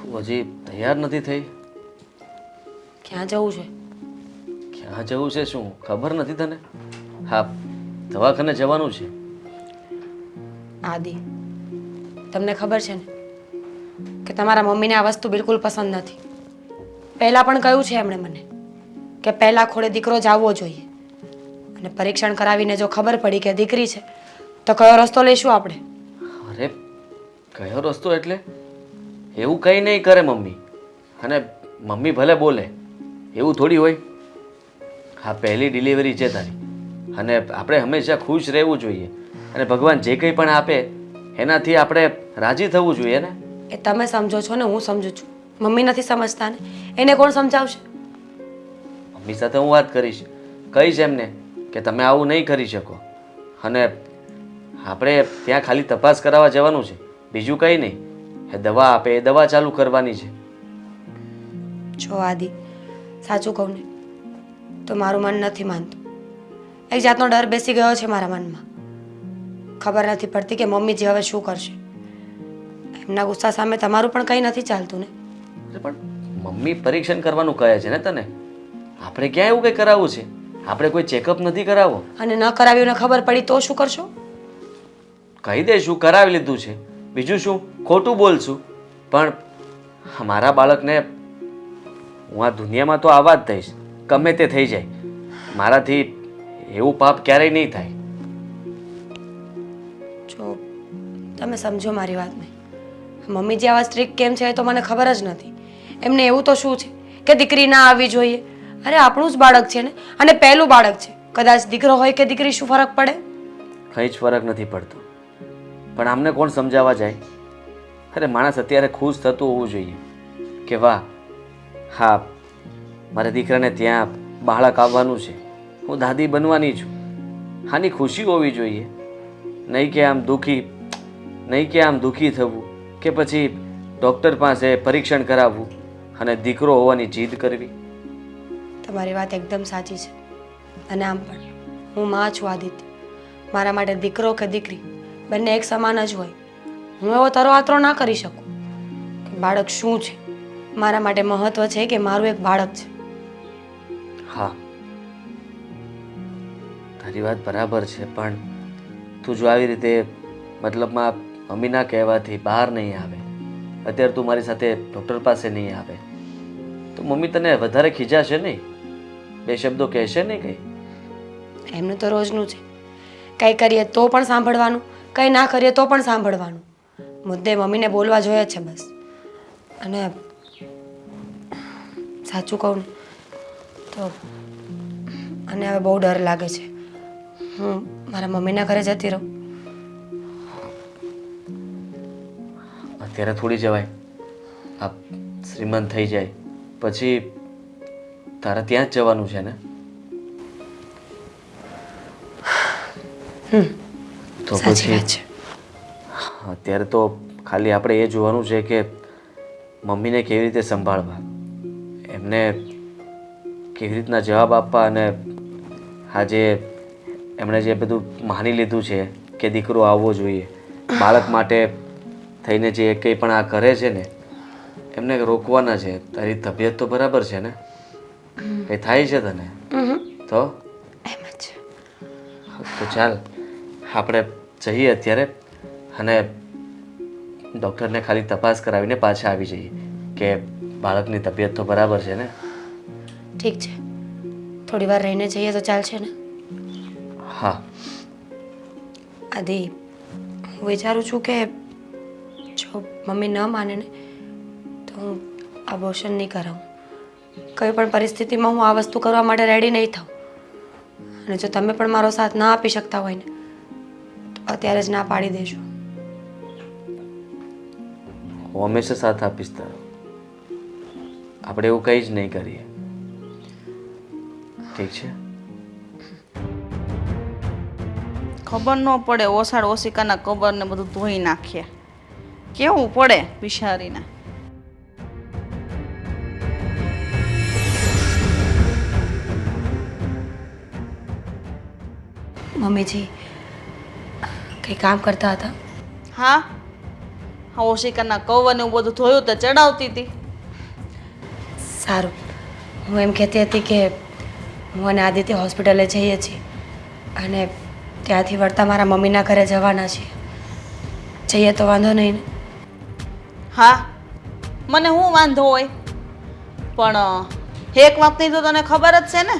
તું હજી તૈયાર નથી થઈ? ક્યાં જવું છે? ક્યાં જવું છે શું ખબર નથી તને? હા, દવાખાને જવાનું છે. આદિ, તમને ખબર છે ને કે તમારા મમ્મીને આ વસ્તુ બિલકુલ પસંદ નથી. પહેલાં પણ કહ્યું છે એમણે મને કે પહેલાં ખોળે દીકરો જ આવવો જોઈએ, અને પરીક્ષણ કરાવીને જો ખબર પડી કે દીકરી છે તો કયો રસ્તો લઈશું આપણે? અરે, કયો રસ્તો એટલે? એવું કંઈ નહીં કરે મમ્મી. અને મમ્મી ભલે બોલે, એવું થોડી હોય. હા, પહેલી ડિલિવરી છે તારી, અને આપણે હંમેશા ખુશ રહેવું જોઈએ. અને ભગવાન જે કંઈ પણ આપે એનાથી આપણે રાજી થવું જોઈએ ને. એ તમે સમજો છો ને હું સમજુ છું, મમ્મી નથી સમજતા ને એને કોણ સમજાવશે? મમ્મી સાથે હું વાત કરીશ, કહીશ એમને કે તમે આવું નહીં કરી શકો. અને આપણે ત્યાં ખાલી તપાસ કરાવવા જવાનું છે, બીજું કંઈ નહીં. એ દવા આપે એ દવા ચાલુ કરવાની છે. જો આદિ, સાચું કહું ને તો મારું મન નથી માનતું. એક જાતનો ડર બેસી ગયો છે મારા મનમાં. ખબર નથી પડતી કે મમ્મીજી હવે શું કરશે. એમના ગુસ્સા સામે તમારું પણ કંઈ નથી ચાલતું ને. પણ મમ્મી પરીક્ષણ કરવાનું કહે છે ને તને. આપણે ક્યાં એવું કંઈ કરાવવું છે? આપણે કોઈ ચેકઅપ નથી કરાવવો. અને ન કરાવ્યું ને ખબર પડી તો શું કરશો? કહી દઈશું કરાવી લીધું છે, બીજું શું ખોટું બોલશું. પણ મારા બાળકને હું આ દુનિયામાં તો આવા જ દઈશ, ગમે તે થઈ જાય. મારાથી એવું પાપ ક્યારેય નહીં થાય. જો તમે સમજો મારી વાતને, મમ્મીજી આવા સ્ટ્રિક્ટ કેમ છે એ તો મને ખબર જ નથી. એમને એવું તો શું છે કે દીકરી ના આવવી જોઈએ? અરે આપણું જ બાળક છે ને, અને પહેલું બાળક છે. કદાચ દીકરો હોય કે દીકરી શું ફરક પડે? કંઈ જ ફરક નથી પડતો. પણ આમને કોણ સમજાવવા જાય? અરે માણસ અત્યારે ખુશ થતું હોવું જોઈએ કે વાહ, હા મારા દીકરાને ત્યાં બાળક આવવાનું છે, હું દાદી બનવાની છું. આની ખુશી હોવી જોઈએ, નહીં કે આમ દુઃખી, નહીં કે આમ દુઃખી થવું, કે પછી ડૉક્ટર પાસે પરીક્ષણ કરાવવું અને દીકરો હોવાની જીદ કરવી. તમારી વાત એકદમ સાચી છે. અને આમ પણ હું માં છું આદિત્ય. મારા માટે દીકરો કે દીકરી બંને એક સમાન જ હોય. હું એવો તરવાતરો ના કરી શકું કે બાળક શું છે. મારા માટે મહત્વ છે કે મારું એક બાળક છે. હા, તારી વાત બરાબર છે, પણ તું જો આવી રીતે મતલબમાં મમ્મીના કહેવાથી બહાર નહીં આવે, અત્યારે તું મારી સાથે ડૉક્ટર પાસે નહીં આવે, તો મમ્મી તને વધારે ખીજાશે નહીં? બે શબ્દો કહેશે નહીં કંઈ? એમનું તો રોજનું છે. કંઈ કરીએ તો પણ સાંભળવાનું, કંઈ ના કરીએ તો પણ સાંભળવાનું. મુદ્દે મમ્મીને બોલવા જોઈએ છે બસ. અને સાચું કહું ને તો અને હવે બહુ ડર લાગે છે. હું મારા મમ્મીના ઘરે જતી રહું. અત્યારે થોડી જવાય. આ શ્રીમંત થઈ જાય પછી તારે ત્યાં જ જવાનું છે ને? તો સાચી પછી વાત છે. અત્યારે તો ખાલી આપણે એ જોવાનું છે કે મમ્મીને કેવી રીતે સંભાળવા, એમને કેવી રીતના જવાબ આપવા. અને આજે એમણે જે બધું માની લીધું છે કે દીકરો આવવો જોઈએ, બાળક માટે થઈને જે કંઈ પણ આ કરે છે ને, એમને રોકવાના છે. તારી તબિયત તો બરાબર છે ને? કંઈ થાય છે તને? તો એમ જ. તો ચાલ આપણે જઈએ અત્યારે અને ડૉક્ટરને ખાલી તપાસ કરાવીને પાછા આવી જઈએ કે બાળકની તબિયત તો બરાબર છે ને? ઠીક છે, થોડી વાર રહીને જઈએ તો ચાલશે ને? હા. આદિ, હું વિચારું છું કે જો મમ્મી ન માને ને તો હું અબોર્શન નહીં કરાવું. કોઈ પણ પરિસ્થિતિમાં હું આ વસ્તુ કરવા માટે રેડી નહીં થાઉં. અને જો તમે પણ મારો સાથ ના આપી શકતા હોય ને તો અત્યારે જ ના પાડી દેજો. હું હંમેશા સાથ આપીશ તારો. આપણે એવું કંઈ જ નહીં કરીએ, ઠીક છે? ખબર ન પડે, ઓસાડ ઓશિકાના કબર ને બધું ધોઈ નાખીએ. કેવું પડે બિચારીને. મમ્મીજી કંઈ કામ કરતા હતા? હા આ ઓશિકાના કવર ને એવું બધું ધોયું તો ચડાવતી હતી. સારું, હું એમ કહેતી હતી કે હું અને આદિત્ય હોસ્પિટલે જઈએ છીએ અને ત્યાંથી વળતા મારા મમ્મીના ઘરે જવાના છીએ. જઈએ તો વાંધો નહીં ને? હા, મને હું વાંધો હોય, પણ એક વખતની તો તને ખબર જ છે ને.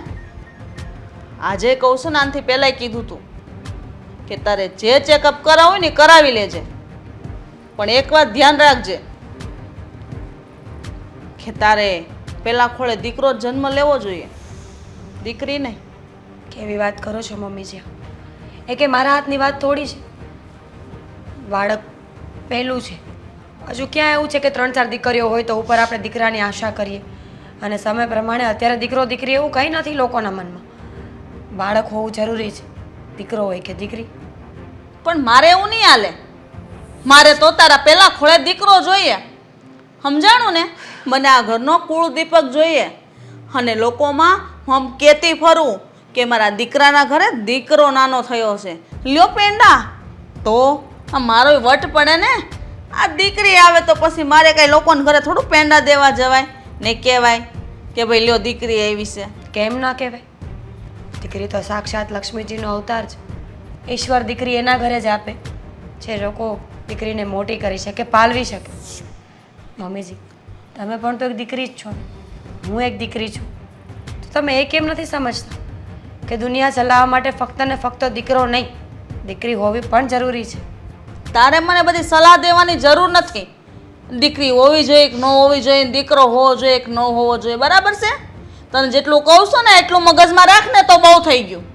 આજે કહું છું ને, આનાથી પહેલાંય કીધું તું કે તારે જે ચેકઅપ કરાવું ને કરાવી લેજે, પણ એક વાત ધ્યાન રાખજે કે તારે પેલા ખોળે દીકરો જન્મ લેવો જોઈએ, દીકરી નહીં. કેવી વાત કરો છો મમ્મીજી? એ કે મારા હાથની વાત થોડી છે. બાળક પહેલું છે. હજુ ક્યાં એવું છે કે 3-4 દીકરીઓ હોય તો ઉપર આપણે દીકરાની આશા કરીએ? અને સમય પ્રમાણે અત્યારે દીકરો દીકરી એવું કંઈ નથી લોકોના મનમાં. બાળક હોવું જરૂરી છે, દીકરો હોય કે દીકરી. પણ મારે એવું નહીં હાલે. મારે તો તારા પેલા ખોળે દીકરો જોઈએ, સમજાણું ને? મને આ ઘરનો કુળ દીપક જોઈએ, અને લોકોમાં હું કહેતી ફરું કે મારા દીકરાના ઘરે દીકરો નાનો થયો છે. લ્યો પેંડા, તો આ મારો વટ પડે ને. આ દીકરી આવે તો પછી મારે કાંઈ લોકોને ઘરે થોડું પેંડા દેવા જવાય ને કહેવાય કે ભાઈ લ્યો દીકરી આવી છે. કેમ ના કહેવાય? દીકરી તો સાક્ષાત લક્ષ્મીજીનો અવતાર છે. ઈશ્વર દીકરી એના ઘરે જ આપે જે લોકો દીકરીને મોટી કરી શકે, પાલવી શકે. મમ્મીજી, તમે પણ તો એક દીકરી જ છો ને, હું એક દીકરી છું. તો તમે એ કેમ નથી સમજતા કે દુનિયા ચલાવવા માટે ફક્ત ને ફક્ત દીકરો નહીં, દીકરી હોવી પણ જરૂરી છે? તારે મને બધી સલાહ દેવાની જરૂર નથી. દીકરી હોવી જોઈએ કે ન હોવી જોઈએ, દીકરો હોવો જોઈએ કે ન હોવો જોઈએ, બરાબર છે? તને જેટલું કહું છું ને એટલું મગજમાં રાખ ને તો બહુ થઈ ગયું.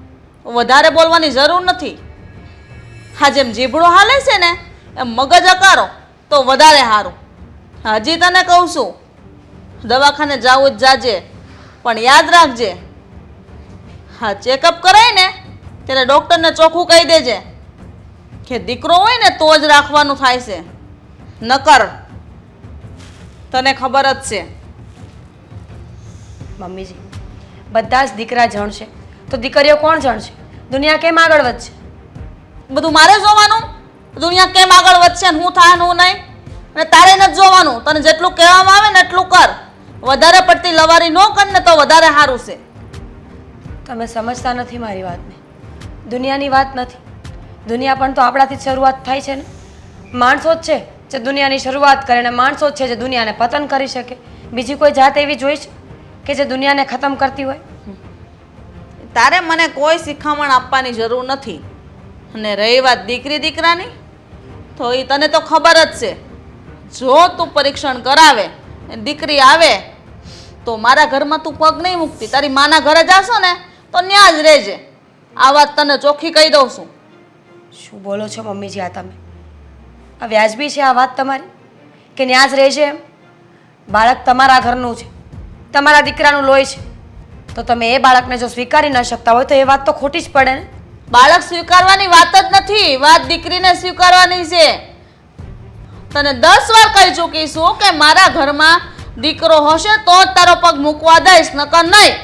વધારે બોલવાની જરૂર નથી. હા, જેમ જીભડો હાલે છે ને એમ મગજ અકારો તો વધારે સારું. હજી તને કહું છું, દવાખાને જાવું જ જાજે, પણ યાદ રાખજે, હા, ચેકઅપ કરાય ને ત્યારે ડૉક્ટરને ચોખ્ખું કહી દેજે કે દીકરો હોય ને તો જ રાખવાનું થાય છે, નકર તને ખબર જ છે. મમ્મીજી, બધા જ દીકરા જણશે તો દીકરીઓ કોણ જણશે? દુનિયા કેમ આગળ વધશે? બધું મારે જોવાનું? દુનિયા કેમ આગળ વધશે ને હું થાય ને હું નહીં? અને તારે નથી જોવાનું. તને જેટલું કહેવામાં આવે ને એટલું કર. વધારે પડતી લવારી ન કર ને તો વધારે સારું છે. તમે સમજતા નથી મારી વાતને. દુનિયાની વાત નથી. દુનિયા પણ તો આપણાથી જ શરૂઆત થાય છે ને. માણસો જ છે જે દુનિયાની શરૂઆત કરે, અને માણસો જ છે જે દુનિયાને પતન કરી શકે. બીજી કોઈ જાત એવી જોઈ છે કે જે દુનિયાને ખતમ કરતી હોય? તારે મને કોઈ શિખામણ આપવાની જરૂર નથી. અને રહી વાત દીકરી દીકરાની, તો એ તને તો ખબર જ છે. જો તું પરીક્ષણ કરાવે દીકરી આવે તો મારા ઘરમાં તું પગ નહીં મૂકતી. તારી માના ઘરે જાશો ને તો ત્યાં જ રહેજે. આ વાત તને ચોખ્ખી કહી દઉં છું. શું બોલો છો મમ્મીજી આ તમે? આ વ્યાજબી છે આ વાત તમારી કે ન્યા જ રહેશે એમ? બાળક તમારા ઘરનું છે, તમારા દીકરાનું લોહી છે, તો તમે એ બાળકને જો સ્વીકારી ન શકતા હોય તો એ વાત તો ખોટી જ પડે ને. બાળક સ્વીકારવાની વાત જ નથી, વાત દીકરીને સ્વીકારવાની છે. તને 10 વાર કહી ચૂકી છું કે મારા ઘરમાં દીકરો હશે તો જ તારો પગ મૂકવા દઈશ, નકર નહીં.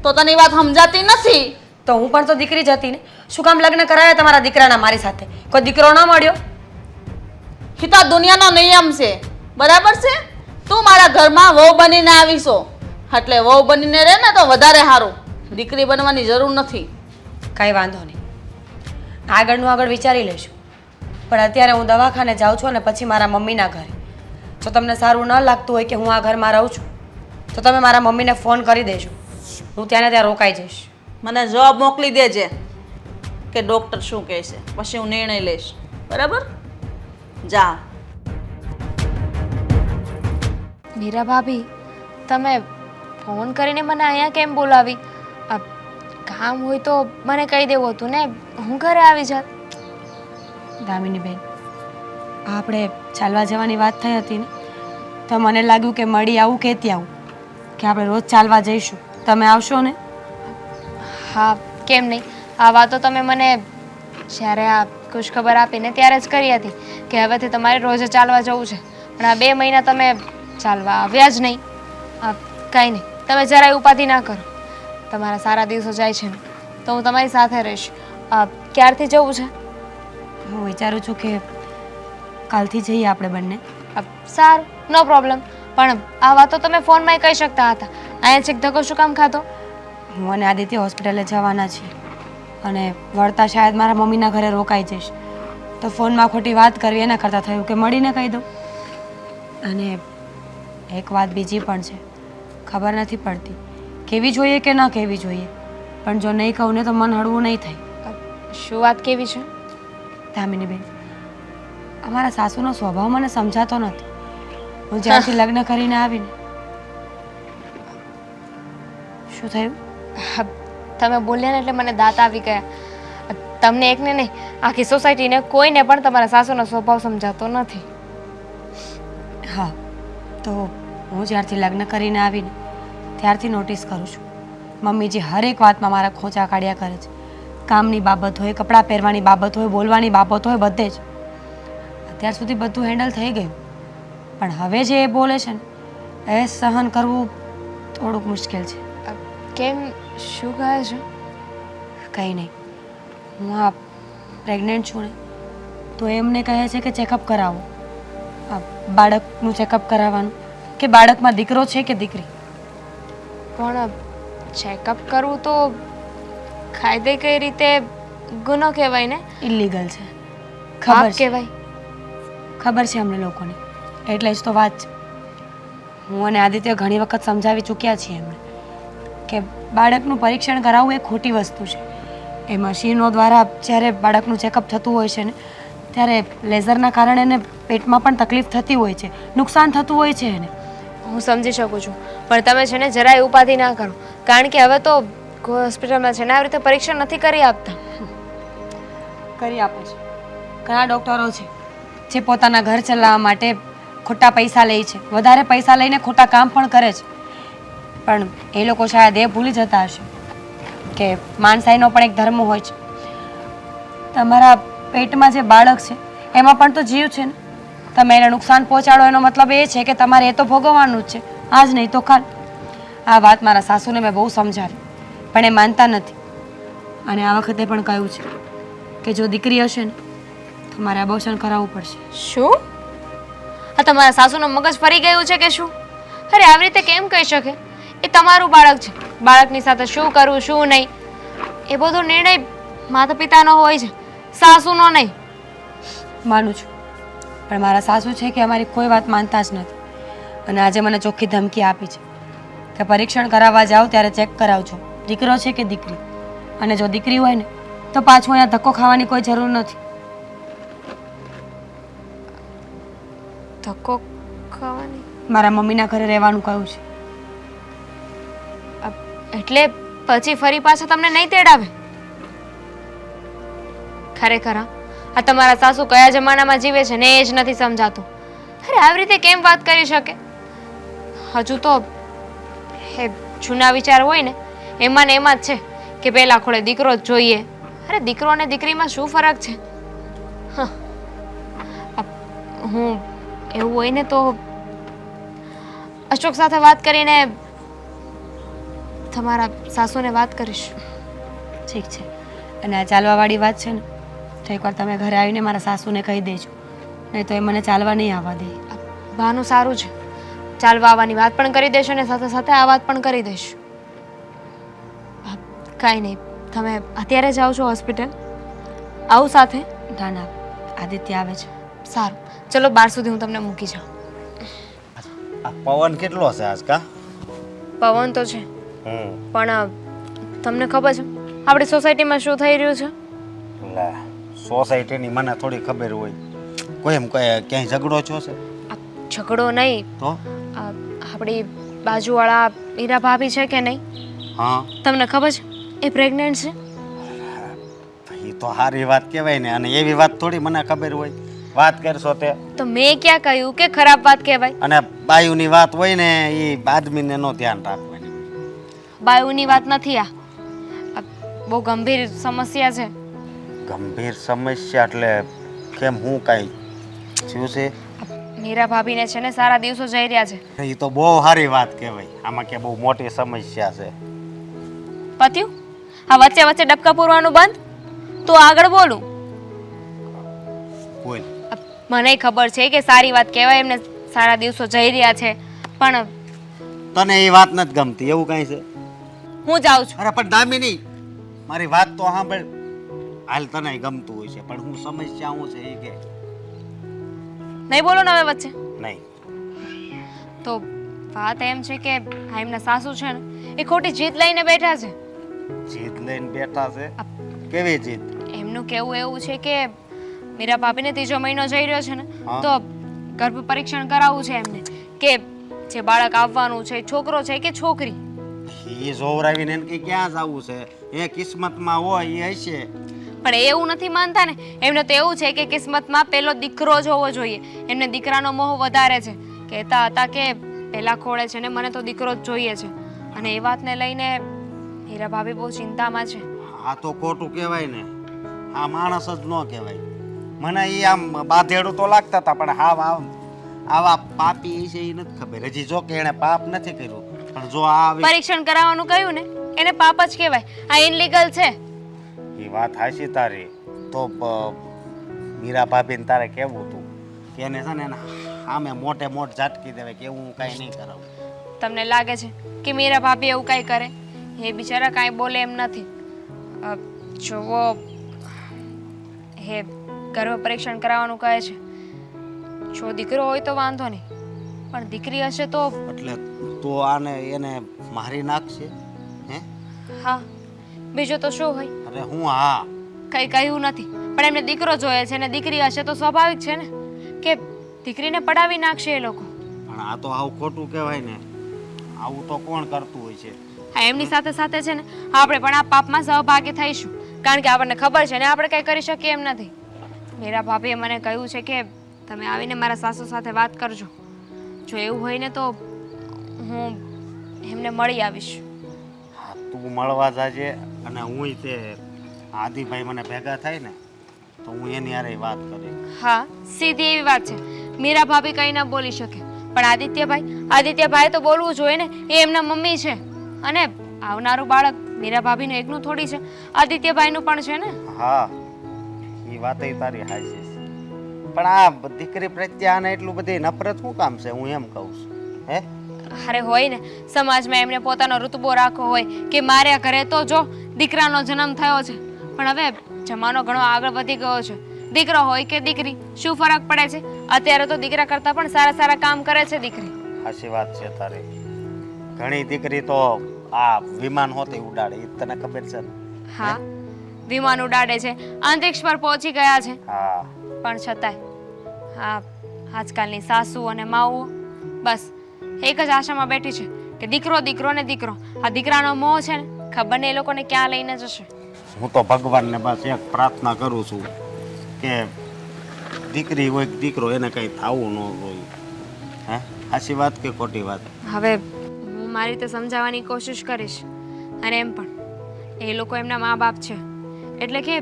તો તને વાત સમજાતી નથી. તો હું પણ તો દીકરી જ હતી ને. શું કામ લગ્ન કરાવ્યા તમારા દીકરાના મારી સાથે? કોઈ દીકરો ન મળ્યો? એ તો દુનિયાનો નિયમ છે, બરાબર છે? તું મારા ઘરમાં વહુ બનીને આવીશો એટલે વહુ બનીને રહે ને તો વધારે સારું. દીકરી બનવાની જરૂર નથી. કાંઈ વાંધો નહીં, આગળનું આગળ વિચારી લઈશું. પણ અત્યારે હું દવાખાને જાઉં છું અને પછી મારા મમ્મીના ઘરે. જો તમને સારું ન લાગતું હોય કે હું આ ઘરમાં રહું છું તો તમે મારા મમ્મીને ફોન કરી દેજો. હું ત્યાં ને ત્યાં રોકાઈ જઈશ. મને જવાબ મોકલી દેજે કે ડૉક્ટર શું કહે છે, પછી હું નિર્ણય લઈશ, બરાબર? જા. મીરા ભાભી, તમે ફોન કરીને મને અહીંયા કેમ બોલાવી? કામ હોય તો મને કહી દેવું હતું ને, હું ઘરે આવી જાત. દામિની બેન, આપણે ચાલવા જવાની વાત થઈ હતી ને, તો મને લાગ્યું કે મળી આવું કહેતી આવું કે આપણે રોજ ચાલવા જઈશું. તમે આવશો ને? હા, કેમ નહીં. આ વાતો તમે મને જ્યારે આ ખુશખબર આપીને ત્યારે જ કરી હતી કે હવેથી તમારે રોજે ચાલવા જવું છે. પણ આ 2 મહિના તમે ચાલવા આવ્યા જ નહીં. કાંઈ નહીં, તમે જરાય ઉપાધિ ના કરો. તમારા સારા દિવસો જાય છે ને તો હું તમારી સાથે રહીશ. ક્યારથી જવું છે? હું વિચારું છું કે કાલથી જઈએ આપણે બંને. સારું, નો પ્રોબ્લેમ. પણ આ વાતો તમે ફોનમાં કહી શકતા હતા. અહીંયા છેક ધક્કો શું કામ ખાધો? હું અને આદિત્ય હોસ્પિટલે જવાના છીએ અને વળતા શાયદ મારા મમ્મીના ઘરે રોકાઈ જઈશ. તો ફોનમાં ખોટી વાત કરવી એના કરતાં થયું કે મળીને કહી દઉં. અને એક વાત બીજી પણ છે, ખબર નથી પડતી કેવી જોઈએ કે ન કહેવી જોઈએ, પણ જો નહીં કહું ને તો મન હળવું નહીં થાય. શું વાત કેવી છે? દામિનીબેન, અમારા સાસુનો સ્વભાવ મને સમજાતો નથી. હું જ્યારથી લગ્ન કરીને આવીને. શું થયું? તમે બોલ્યા ને એટલે મને દાંત આવી ગયા. તમને એકને નહીં, આખી સોસાયટીને કોઈને પણ તમારા સાસુનો સ્વભાવ સમજાતો નથી. હા, તો હું જ્યારથી લગ્ન કરીને આવીને ત્યારથી નોટિસ કરું છું, મમ્મીજી હરેક વાતમાં મારા ખોંચા કાઢ્યા કરે છે. કામની બાબત હોય, કપડાં પહેરવાની બાબત હોય, બોલવાની બાબત હોય, બધે જ. અત્યાર સુધી બધું હેન્ડલ થઈ ગયું, પણ હવે જે એ બોલે છે ને એ સહન કરવું થોડુંક મુશ્કેલ છે. કેમ, શું કહે છે? કંઈ નહીં, હું આ પ્રેગ્નન્ટ છું ને તો એમને કહે છે કે ચેકઅપ કરાવો. આ બાળકનું ચેકઅપ કરાવવાનું કે બાળકમાં દીકરો છે કે દીકરી. પણ ચેકઅપ કરવું તો કાયદે કઈ રીતે ગુનો કહેવાય ને? ઇલીગલ છે. પાપ ખબર છે, કહેવાય. ખબર છે અમને લોકોને, એટલે જ તો વાત છે. હું અને આદિત્ય ઘણી વખત સમજાવી ચૂક્યા છીએ એમને કે બાળકનું પરીક્ષણ કરાવવું એ ખોટી વસ્તુ છે. એ મશીનો દ્વારા જ્યારે બાળકનું ચેકઅપ થતું હોય છે ને ત્યારે લેઝરના કારણે એને પેટમાં પણ તકલીફ થતી હોય છે, નુકસાન થતું હોય છે એને. હું સમજી શકું છું, પણ તમે છે ને જરાય ઉપાધિ ના કરો, કારણ કે હવે તો કોઈ હોસ્પિટલમાં છે ને આવી રીતે પરીક્ષણ નથી કરી આપતા. કરી આપે છે. ઘણા ડૉક્ટરો છે જે પોતાના ઘર ચલાવવા માટે ખોટા પૈસા લે છે, વધારે પૈસા લઈને ખોટા કામ પણ કરે છે. પણ એ લોકો શાયદ એ ભૂલી જતા હશે કે માણસાઈનો પણ એક ધર્મ હોય છે. તમારા પેટમાં જે બાળક છે એમાં પણ તો જીવ છે ને. તમે એને નુકસાન પહોંચાડો એનો મતલબ એ છે કે તમારે એ તો ભોગવવાનું જ છે, આજ નહીં તો કાલ. આ વાત મારા સાસુને મેં બહુ સમજાવી, પણ એ માનતા નથી. અને આ વખતે પણ કહ્યું છે કે જો દીકરી હશે ને તો મારે અબોર્શન કરાવવું પડશે. શું? આ તમારા સાસુનું મગજ ફરી ગયું છે કે શું? અરે આવી રીતે કેમ કહી શકે? એ તમારું બાળક છે, બાળકની સાથે શું કરવું શું નહીં એ બધો નિર્ણય માતા પિતાનો હોય છે, સાસુનો નહીં. માનું છું, પણ મારા સાસુ છે કે અમારી કોઈ વાત માનતા જ નથી. અને આજે મને ચોખ્ખી ધમકી આપી છે કે પરીક્ષણ કરાવવા જાઓ ત્યારે ચેક કરાવજો દીકરો છે કે દીકરી. અને જો દીકરી હોય ને તો પાછું અહીંયા ધક્કો ખાવાની કોઈ જરૂર નથી. ધક્કો ખાવાની? મારા મમ્મીના ઘરે રહેવાનું કહ્યું છે. એટલે પછી ફરી પાછા તમને નહીં તેડાવે? ખરેખર આ તમારા સાસુ કયા જમાનામાં જીવે છે ને એ જ નથી સમજાતું. અરે આવી રીતે કેમ વાત કરી શકે? હજુ તો એ જૂના વિચાર હોય ને એમાં જ છે કે પેલા ખોળે દીકરો જ જોઈએ. અરે દીકરો અને દીકરીમાં શું ફરક છે? હું એવું હોય ને તો અશોક સાથે વાત કરીને તમારા સાસુને વાત કરીશ. ઠીક છે. અને આ ચાલવાવાળી વાત છે ને તો એકવાર તમે ઘરે આવીને મારા સાસુને કહી દેજો, નહીં તો એ મને ચાલવા નહીં આવવા દે. બહાનું સારું છે, ચાલવા આવવાની વાત પણ કરી દેશો ને સાથે સાથે આ વાત પણ કરી દઈશ. કાંઈ નહીં, તમે અત્યારે જાઓ છો હોસ્પિટલ? આવું સાથે? ના ના, આદિત્ય આવે છે. સારું, ચલો બાર સુધી હું તમને મૂકી જાઉં. આ પવન કેટલો છે આજ કા? પવન તો છે, પણ તમને ખબર છે આપણી સોસાયટીમાં શું થઈ રહ્યું છે? લે, સોસાયટીની મને થોડી ખબર હોય. કોઈ એમ કહે ક્યાંય ઝઘડો થયો છે? આ ઝઘડો નહીં તો આપણી બાજુવાળા મીરા ભાભી છે કે નહીં, હા, તમને ખબર છે એ પ્રેગ્નન્ટ છે? એ તો સારી વાત કહેવાય ને. અને એવી વાત થોડી મને ખબર હોય, વાત કરશો તે. તો મેં ક્યાં કહ્યું કે ખરાબ વાત કહેવાય? અને બાયુની વાત હોય ને એ આદમીને નો ધ્યાન રાખવાની. બાયુની વાત નથી આ બહુ ગંભીર સમસ્યા છે. ગંભીર સમસ્યા એટલે કેમ? હું કાંઈ થયું છે? મીરા ભાભીને છે ને સારા દિવસો જઈ રહ્યા છે. એ તો બહુ સારી વાત કહેવાય. આમાં કે બહુ મોટી સમસ્યા છે. પત્યું? આ વચ્ચે વચ્ચે ડબકા પૂરવાનું બંધ, તો આગળ બોલું. બોલ. મને ખબર છે કે સારી વાત કહેવાય, એમને સારા દિવસો જઈ રહ્યા છે, પણ તને એ વાત નથી ગમતી એવું કાંઈ છે? હું જાઉં છું. અરે પણ દામિની, મારી વાત તો સાંભળ. હાલ તને ગમતું હોય છે, પણ હું સમસ્યા હું છે એ કે નહીં બોલો ને હવે વચ્ચે. નહીં. તો વાત એમ છે કે આ એમના સાસુ છે ને એ ખોટી જીત લઈને બેઠા છે. જીત લઈને બેઠા છે? કેવી જીત? એમનું કહેવું એવું છે કે મીરા ભાભીને 3જો મહિનો જઈ રહ્યો છે ને, હા. તો ગર્ભ પરીક્ષણ કરાવવું છે એમને, કે જે બાળક આવવાનું છે એ છોકરો છે કે છોકરી. એ જોવરાવીને એને કે ક્યાં જવું છે, એ કિસ્મતમાં હોય એ હશે. પણ એવું નથી માનતા ને, એમને તો એવું છે કે કિસ્મતમાં પેલો દીકરો જ હોવો જોઈએ, એમને દીકરાનો મોહ વધારે છે. કહેતા હતા કે પેલા ખોળે છે ને મને તો દીકરો જ જોઈએ છે, અને એ વાતને લઈને હીરા ભાભી બહુ ચિંતામાં છે. આ તો ખોટું કહેવાય ને, આ માણસ જ ન કહેવાય. મને એ આમ બાધેડું તો લાગતા હતા, પણ આવા પાપી છે એ નથી ખબર. હજી જો કે એને પાપ નથી કર્યું, પણ જો આ આવી પરીક્ષણ કરાવવાનું કહ્યું ને એને પાપ જ કહેવાય, આ ઇનલીગલ છે. એ વાત હાચી તારી. તો મીરા ભાભીને તારે કેવું હતું કે એને છે ને આમે મોટે મોટ ઝાટકી દેવાય કે હું કાંઈ નહીં કરાવું. તમને લાગે છે કે મીરા ભાભી એવું કાંઈ કરે? એ બિચારા કાંઈ બોલે એમ નથી. જુઓ, હે ગર્ભ પરીક્ષણ કરાવવાનું કહે છે. જો દીકરો હોય તો વાંધો નહીં, પણ દીકરી હશે તો એટલે તો આને એને મારી નાખશે? હે? હા, બીજું તો શું હોય? અરે હું હા કંઈ કહ્યું નથી, પણ એમને દીકરો જોઈએ છે ને દીકરી હશે તો સ્વાભાવિક છે ને કે દીકરીને પડાવી નાખશે એ લોકો. પણ આ તો આવું ખોટું કહેવાય ને. આવું તો કોણ કરતું હોય છે? હા, એમની સાથે સાથે છે ને આપણે પણ આ પાપમાં સહભાગી થઈશું, કારણ કે આપણને ખબર છે ને આપણે કંઈ કરી શકીએ એમ નથી. મીરા ભાભીએ મને કહ્યું છે કે તમે આવીને મારા સાસુ સાથે વાત કરજો. જો એવું હોય ને તો હું એમને મળી આવીશ. હા, તું મળવા જાજે, અને હું તે આદિભાઈ મને ભેગા થાય ને તો હું એની હારે વાત કરી. હા, સીધી એવી વાત છે. મીરા ભાભી કંઈ ન બોલી શકે, પણ આદિત્યભાઈ તો બોલવું જોઈએ ને, એ એમના મમ્મી છે, અને આવનારું બાળક મીરા ભાભીનું એકનું થોડી છે, આદિત્યભાઈનું પણ છે ને. હા, એ વાતય તારી હાચી છે, પણ આ દીકરી પ્રત્યે આને એટલું બધી નફરત શું કામ છે? હું એમ કહું છું. હે? અરે હોય ને, સમાજમાં એમને પોતાનો ઋતબો રાખવો હોય કે મારા ઘરે તો જો દીકરાનો જન્મ થયો છે, પણ હવે જમાનો ઘણો આગળ વધી ગયો છે. દીકરો હોય કે દીકરી, શું ફરક પડે છે? અત્યારે તો દીકરા કરતાં પણ સારા સારા કામ કરે છે દીકરી. સાચી વાત છે તારી. ઘણી દીકરી તો આ વિમાન હોતે ઉડાડે, એ તને ખબર છે ને? હા, વિમાન ઉડાડે છે, અંતરિક્ષ પર પહોંચી ગયા છે, હા. પણ છતાંય હા, આજકાલની સાસુ અને માઓ બસ એક જ આશામાં બેઠી છે કે દીકરો દીકરો ને દીકરો. આ દીકરાનો મોહ છે ને, ખબર ને એ લોકોને ક્યાં લઈને જશે. હું તો ભગવાનને બસ એક પ્રાર્થના કરું છું કે દીકરી હોય કે દીકરો એને કંઈ થવું ન જોઈએ. હે? સાચી વાત કે ખોટી વાત? હવે હું મારી રીતે સમજાવવાની કોશિશ કરીશ, અને એમ પણ એ લોકો એમના મા બાપ છે, એટલે કે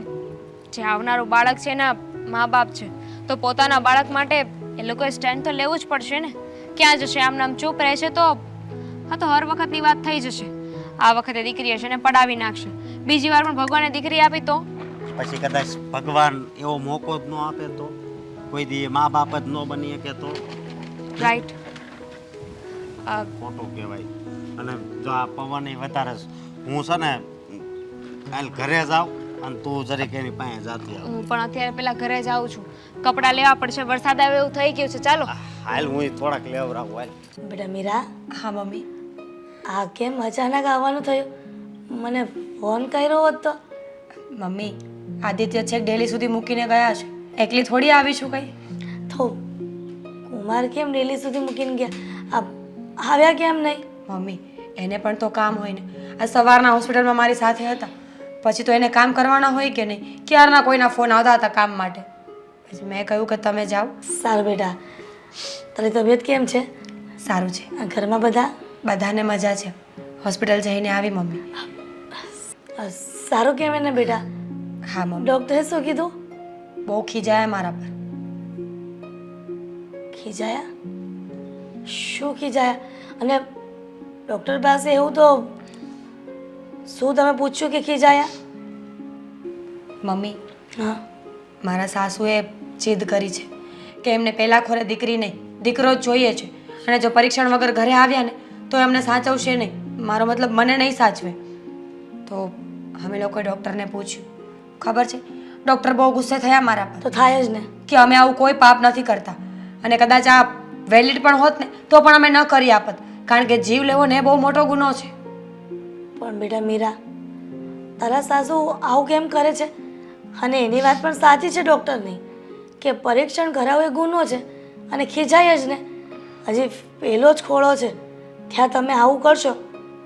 જે આવનારું બાળક છે એના મા બાપ છે, તો પોતાના બાળક માટે એ લોકોએ સ્ટેન્ડ તો લેવું જ પડશે ને. ક્યાં જશે? આમ નામ ચૂપ રહેશે તો હા, તો હર વખતની વાત થઈ જશે. આ વખતે દીકરી હશે ને પડાવી નાખશે, બીજી વાર પણ ભગવાને દીકરી આપી તો પછી કદાચ ભગવાન એવો મોકો જ ન આપે તો? કોઈ દી મા બાપ જ ન બની શકે તો? રાઈટ. ખોટું કહેવાય. અને જો આ પવન વધારે હું છે ને કાલ ઘરે જાઉં અને તું જરીક એની પાસે જાતી આવ. હું પણ અત્યારે પેલા ઘરે જાઉં છું, કપડાં લેવા પડશે, વરસાદ આવે એવું થઈ ગયું છે. ચાલો. હાલ હું થોડાક લેવરાવું. હાલ. બેટા મીરા, હા મમ્મી. આ કેમ અચાનક આવવાનું થયું? મને ફોન કર્યો હોત તો. મમ્મી, આદિત્ય છેક દિલ્હી સુધી મૂકીને ગયા છે, એકલી થોડી આવી છું કંઈ. તો કુમાર કેમ દિલ્હી સુધી મૂકીને ગયા? આવ્યા કેમ નહીં? મમ્મી, એને પણ તો કામ હોય ને. આ સવારના હોસ્પિટલમાં મારી સાથે હતા, પછી તો એને કામ કરવાના હોય કે નહીં? ક્યારના કોઈના ફોન આવતા હતા કામ માટે, પછી મેં કહ્યું કે તમે જાઓ. સારું બેટા, તારી તબિયત કેમ છે? સારું છે, આ ઘરમાં બધા? બધાને મજા છે. હોસ્પિટલ જઈને આવી મમ્મી. સારું કેમ એને બેટા? હા મમ્મી. ડૉક્ટરે શું કીધું? બહુ ખીજાયા મારા પર. ખીજાયા? શું ખીજાયા? અને ડૉક્ટર પાસે એવું તો શું તમે પૂછ્યું કે ખીજાયા? મમ્મી, હા. મારા સાસુએ જીદ કરી છે કે એમને પહેલાં ખોરે દીકરી નહીં દીકરો જ જોઈએ છે, અને જો પરીક્ષણ વગર ઘરે આવ્યા ને તો એમને સાચવશે નહીં, મારો મતલબ મને નહીં સાચવે. તો અમે લોકોએ ડૉક્ટરને પૂછ્યું. ખબર છે ડૉક્ટર બહુ ગુસ્સે થયા મારા પર તો થાય જ ને. કે અમે આવું કોઈ પાપ નથી કરતા, અને કદાચ આ વેલિડ પણ હોત ને તો પણ અમે ન કરી આપત, કારણ કે જીવ લેવો ને એ બહુ મોટો ગુનો છે. પણ બેટા મીરા, તારા સાસુ આવું કેમ કરે છે? અને એની વાત પણ સાચી છે ડૉક્ટરની કે પરીક્ષણ કરાવવું એ ગુનો છે, અને ખીજાય જ ને. હજી પહેલો જ ખોળો છે, ત્યાં તમે આવું કરશો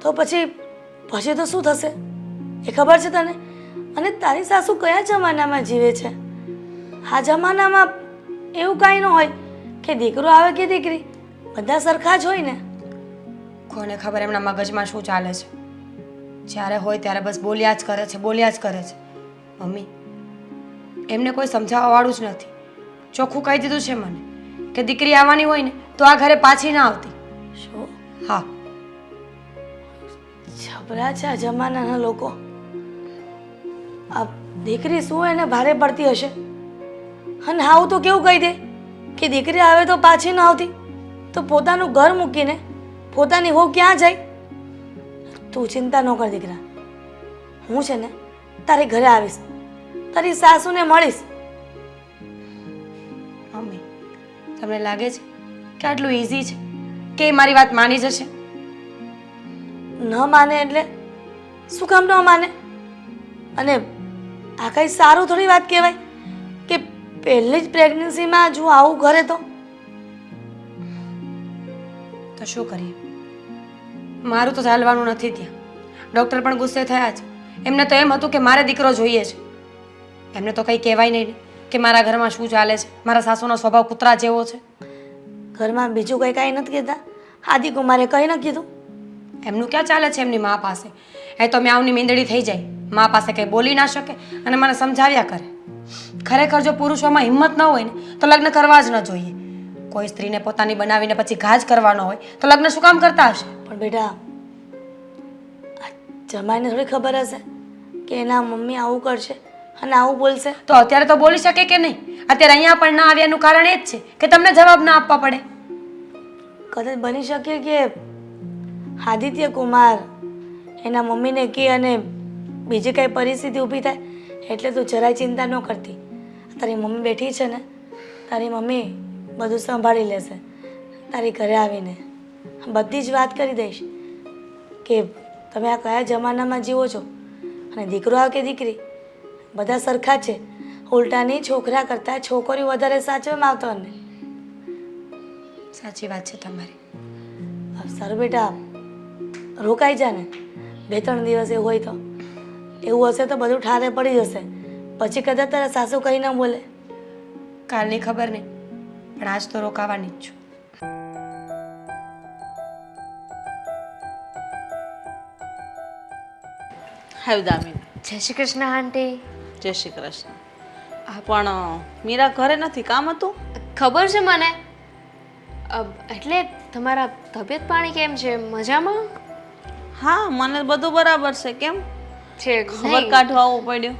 તો પછી તો શું થશે એ ખબર છે તને? અને તારી સાસુ કયા જમાનામાં જીવે છે? આ જમાનામાં એવું કાંઈ ન હોય કે દીકરો આવે કે દીકરી, બધા સરખા જ હોય ને. કોને ખબર એમના મગજમાં શું ચાલે છે? જ્યારે હોય ત્યારે બસ બોલ્યા જ કરે છે, બોલ્યા જ કરે છે. મમ્મી, એમને કોઈ સમજાવવાવાળું જ નથી. ચોખ્ખું કહી દીધું છે મને કે દીકરી આવવાની હોય ને તો આ ઘરે પાછી ના આવતી. શું? હા, છબરા છે આ જમાનાના લોકો. આ દીકરી શું એને ભારે પડતી હશે? અને આવું તો કેવું કહી દે કે દીકરી આવે તો પાછી ન આવતી, તો પોતાનું ઘર મૂકીને પોતાની વહુ ક્યાં જાય? તું ચિંતા ન કર દીકરા, હું છે ને તારી ઘરે આવીશ, તારી સાસુને મળીશ. મમ્મી, તમને લાગે છે કે આટલું ઇઝી છે કે એ મારી વાત માની જશે? ન માને એટલે શું કામ ન માને? અને આ કઈ સારું થોડી વાત કહેવાય કે પહેલી જ પ્રેગ્નન્સીમાં જો આવું કરે તો શું કરીએ? મારું તો ચાલવાનું નથી ત્યાં. ડૉક્ટર પણ ગુસ્સે થયા છે. એમને તો એમ હતું કે મારે દીકરો જોઈએ છે. એમને તો કંઈ કહેવાય નહીં ને કે મારા ઘરમાં શું ચાલે છે. મારા સાસુનો સ્વભાવ કૂતરા જેવો છે. ઘરમાં બીજું કંઈ કાંઈ નથી કહેતા? આદિકુમારે કંઈ ન કીધું? એમનું ક્યાં ચાલે છે એમની મા પાસે? એ તો મ્યાઉની મીંદડી થઈ જાય, મા પાસે કંઈ બોલી ના શકે અને મને સમજાવ્યા કરે. ખરેખર જો પુરુષોમાં હિંમત ન હોય ને તો લગ્ન કરવા જ ન જોઈએ. કોઈ સ્ત્રીને પોતાની બનાવીને પછી ઘા જ કરવાનો હોય તો લગ્ન શું કામ કરતા હશે? પણ બેટા, આ જમાઈને થોડી ખબર હશે કે એના મમ્મી આવું કરશે અને આવું બોલશે? તો અત્યારે તો બોલી શકે કે નહીં? અત્યારે અહીંયા પણ ના આવ્યાનું કારણ એ જ છે કે તમને જવાબ ના આપવા પડે. કદાચ બની શકે કે આદિત્ય કુમાર એના મમ્મીને કહે અને બીજી કઈ પરિસ્થિતિ ઊભી થાય, એટલે તું જરાય ચિંતા ન કરતી. તારી મમ્મી બેઠી છે ને, તારી મમ્મી બધું સંભાળી લેશે. તારી ઘરે આવીને બધી જ વાત કરી દઈશ કે તમે આ કયા જમાનામાં જીવો છો, અને દીકરો આવે કે દીકરી બધા સરખા છે. ઉલટાની છોકરા કરતાં છોકરીઓ વધારે સાચવવામાં આવતો ને. સાચી વાત છે તમારી. સારું બેટા, રોકાઈ જા ને 2-3 દિવસ એવું હોય તો. એવું હશે તો બધું ઠારે પડી જશે, પછી કદાચ તારા સાસુ કંઈ ન બોલે. કાલની ખબર નહીં, પણ આજ તો રોકાવાની જ છું. હાવ દામિની. જય શ્રી કૃષ્ણ આંટી. જય શ્રી કૃષ્ણ. પણ મીરા ઘરે નથી, કામ હતું? ખબર છે મને. એટલે તમારા તબિયત પાણી કેમ છે? મજામાં? હા, મને બધું બરાબર છે. કેમ છે ખબર કાઢવા આવવું પડ્યું?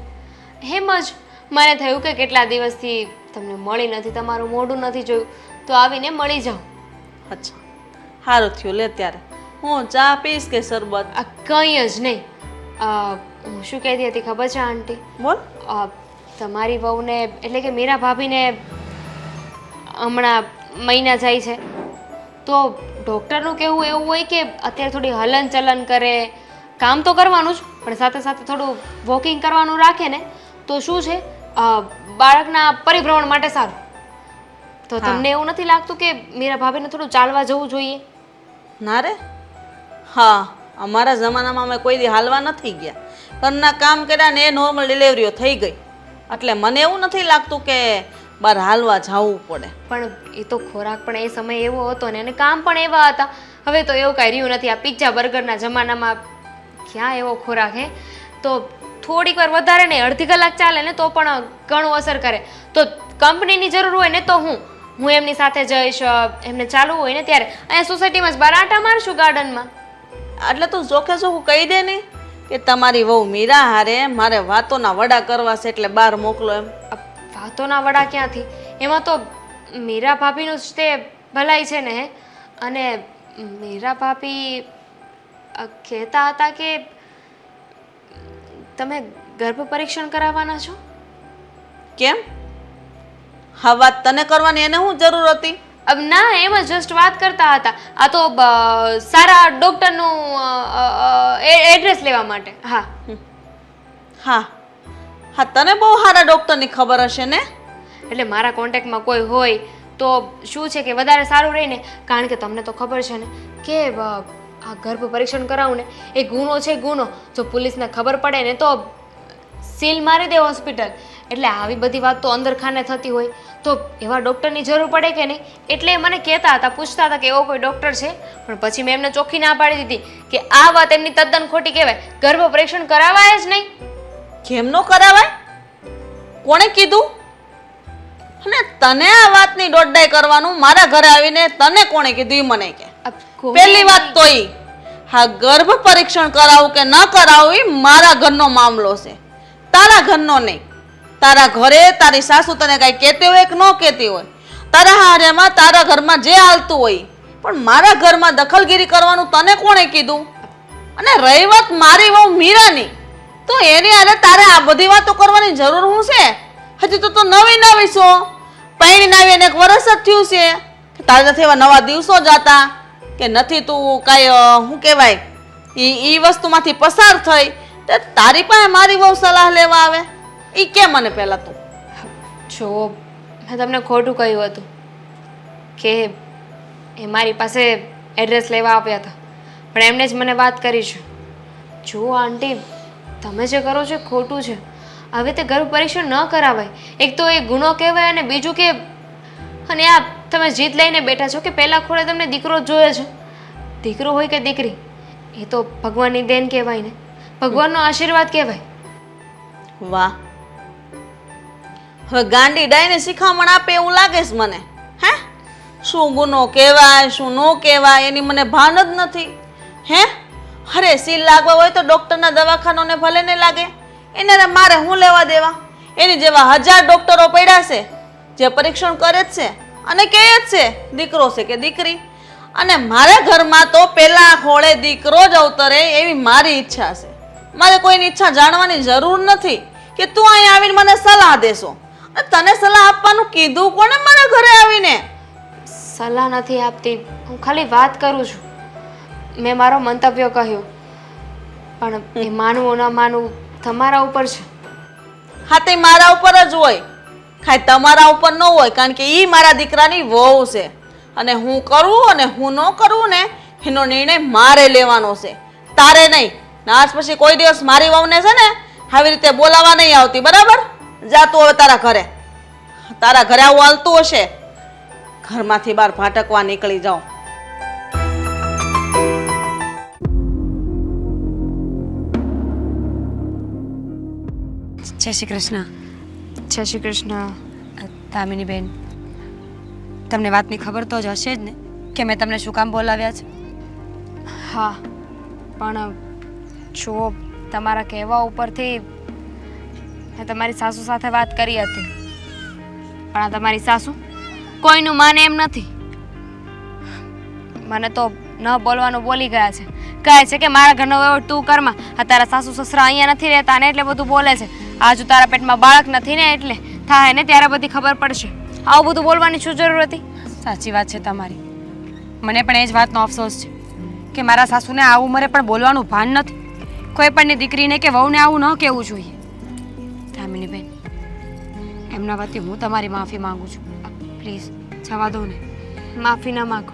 એમ જ મને થયું કે કેટલા દિવસથી તમને મળી નથી, તમારું મોઢું નથી જોયું, તો આવીને મળી જાઉં. અચ્છા, સારું થયું. લે ત્યારે હું ચા પીશ કે શરબત? આ કંઈ જ નહીં. હું શું કહેતી હતી ખબર છે આંટી? બોલ. તમારી વહુને એટલે કે મીરા ભાભીને હમણાં મહિના જાય છે, તો ડૉક્ટરનું કહેવું એવું હોય કે અત્યારે થોડી હલન ચલન કરે. કામ તો કરવાનું જ, પણ સાથે સાથે થોડું વોકિંગ કરવાનું રાખે ને તો શું છે, બાળકના પરિભ્રમણ માટે સારું. તો તમને એવું નથી લાગતું કે મીરા ભાભીને થોડું ચાલવા જવું જોઈએ? ના રે, હા, અમારા જમાનામાં અમે કોઈ દી હાલવા નથી ગયા. ઘરના કામ કર્યા ને એ નોર્મલ ડિલિવરીઓ થઈ ગઈ, એટલે મને એવું નથી લાગતું કે બહાર હાલવા જવું પડે. પણ એ તો ખોરાક પણ એ સમય એવો હતો ને, અને કામ પણ એવા હતા. હવે તો એવું કાંઈ રહ્યું નથી. આ પિઝા બર્ગરના જમાનામાં ક્યાં એવો ખોરાક હે? તો થોડીક વાર વધારે નહીં, અડધી કલાક ચાલે ને તો પણ ઘણું અસર કરે. તો કંપનીની જરૂર હોય ને તો હું એમની સાથે જઈશ, એમને ચાલવું હોય ને ત્યારે અહીંયા સોસાયટીમાં જ બહાર આટા મારશું ગાર્ડનમાં. એટલે તું ચોખ્ખે ચોખ્ખું કહી દે ને કે તમારી વહુ મીરા હારે મારે વાતોના વડા કરવા છે એટલે બહાર મોકલો એમ. વાતોના વડા ક્યાંથી? એમાં તો મીરા ભાભીનું જ તે ભલાઈ છે ને. અને મીરા ભાભી કહેતા હતા કે તમે ગર્ભ પરીક્ષણ કરાવવાના છો. કેમ? હા, વાત તને કરવાની એને શું જરૂર હતી? અબ ના, એમ જ જસ્ટ વાત કરતા હતા. આ તો સારા ડૉક્ટરનું એડ્રેસ લેવા માટે. હા હા હા, તને બહુ સારા ડૉક્ટરની ખબર હશે ને? એટલે મારા કોન્ટેક્ટમાં કોઈ હોય તો શું છે કે વધારે સારું રહે ને. કારણ કે તમને તો ખબર છે ને કે આ ગર્ભ પરીક્ષણ કરાવવું ને એ ગુનો છે, ગુનો. જો પોલીસને ખબર પડે ને તો સીલ મારી દે હોસ્પિટલ. એટલે આવી બધી વાત તો અંદર ખાને થતી હોય તો એવા ડૉક્ટરની જરૂર પડે કે નહીં. એટલે એ મને કહેતા હતા, પૂછતા હતા કે એવો કોઈ ડૉક્ટર છે. પણ પછી મેં એમને ચોખ્ખી ના પાડી દીધી કે આ વાત એમની તદ્દન ખોટી કહેવાય. ગર્ભ પરીક્ષણ કરાવાય જ નહીં. કેમ નો કરાવાય? કોણે કીધું? અને તને આ વાતની દોડડાઈ કરવાનું મારા ઘરે આવીને તને કોણે કીધું એ મને કે. પહેલી વાત તો ઈ, હા, ગર્ભ પરીક્ષણ કરાવું કે ન કરાવું એ મારા ઘરનો મામલો છે, તારા ઘરનો નહીં. તારા ઘરે તારી સાસુ તને કાંઈ કહેતી હોય કે ન કહેતી હોય, તારા હારેમાં તારા ઘરમાં જે હાલતું હોય, પણ મારા ઘરમાં દખલગીરી કરવાનું તને કોણે કીધું? અને રહી વાત મારી વહુ મીરાની, તો એની હારે તારે આ બધી વાતો કરવાની જરૂર શું છે? હજી તો તું નવી નવી છો, પૈણીને આવીને 1 વર્ષ જ થયું છે. તારે નથી એવા નવા દિવસો જાતા કે નથી તું કાંઈ શું કહેવાય એ વસ્તુમાંથી પસાર થઈ તો તારી પાસે મારી બહુ સલાહ લેવા આવે? એ કે મને પહેલાં તું જો મેં તમને ખોટું કહ્યું હતું કે એ મારી પાસે એડ્રેસ લેવા આવ્યા હતા, પણ એમણે જ મને વાત કરી છે. જો આંટી, તમે જે કરો છો એ ખોટું છે. હવે તે ગર્ભ પરીક્ષણ ન કરાવાય. એક તો એ ગુનો કહેવાય અને બીજું કે અને આ તમે જીત લઈને બેઠા છો કે પહેલા ખોળે તમને દીકરો જ જોઈએ છે. દીકરો હોય કે દીકરી એ તો ભગવાનની દેન કહેવાય ને, ભગવાનનો આશીર્વાદ કહેવાય. વાહ, હવે ગાંડી ડાઈને શિખામણ આપે એવું લાગે છે મને. હે, શું ગુનો કહેવાય શું ન કહેવાય એની મને ભાન જ નથી. હે, અરે સીલ લાગવા હોય તો ડૉક્ટરના દવાખાનોને ભલે ને લાગે, એને મારે શું લેવા દેવા? એની જેવા 1000 ડૉક્ટરો પડ્યા છે જે પરીક્ષણ કરે જ છે અને કહે જ છે દીકરો છે કે દીકરી. અને મારા ઘરમાં તો પહેલા ખોળે દીકરો જ અવતરે એવી મારી ઈચ્છા છે. મારે કોઈની ઈચ્છા જાણવાની જરૂર નથી કે તું અહીં આવીને મને સલાહ દેશો. તને સલાહ આપવાનું કીધું કોને મારા ઘરે આવીને? સલાહ નથી આપતી, હું ખાલી વાત કરું છું. મેં મારો મંતવ્ય કહ્યું, પણ એ માનવું ન માનવું તમારા ઉપર છે. હા, તે મારા ઉપર જ હોય, ખાય તમારા ઉપર ન હોય, કારણ કે એ મારા દીકરાની વહુ છે અને હું કરું અને હું ન કરું ને એનો નિર્ણય મારે લેવાનો છે, તારે નહીં. આજ પછી કોઈ દિવસ મારી વહુને છે ને આવી રીતે બોલાવા નહીં આવતી, બરાબર? જાતું હવે તારા ઘરે. તારા ઘરે આવું હાલતું હશે, ઘરમાંથી બહાર ભાટકવા નીકળી જાઓ. જય શ્રી કૃષ્ણ. જય શ્રી કૃષ્ણ. દામિની બેન, તમને વાતની ખબર તો જ હશે જ ને કે મેં તમને શું કામ બોલાવ્યા છે? હા, પણ જો તમારા કહેવા ઉપરથી મેં તમારી સાસુ સાથે વાત કરી હતી, પણ આ તમારી સાસુ કોઈનું માને એમ નથી. મને તો ન બોલવાનું બોલી ગયા છે. કહે છે કે મારા ઘરનો વહીવટ તું કરમાં. આ તારા સાસુ સસરા અહીંયા નથી રહેતા ને એટલે બધું બોલે છે. આજુ તારા પેટમાં બાળક નથી ને એટલે થાય ને ત્યારે બધી ખબર પડશે. આવું બધું બોલવાની શું જરૂર હતી? સાચી વાત છે તમારી. મને પણ એ જ વાતનો અફસોસ છે કે મારા સાસુને આ ઉંમરે પણ બોલવાનું ભાન નથી. કોઈ પણની દીકરીને કે વહુને આવું ન કહેવું જોઈએ. દામિની બેન, એમના વતી હું તમારી માફી માંગુ છું. પ્લીઝ જવા દો ને. માફી ન માગો.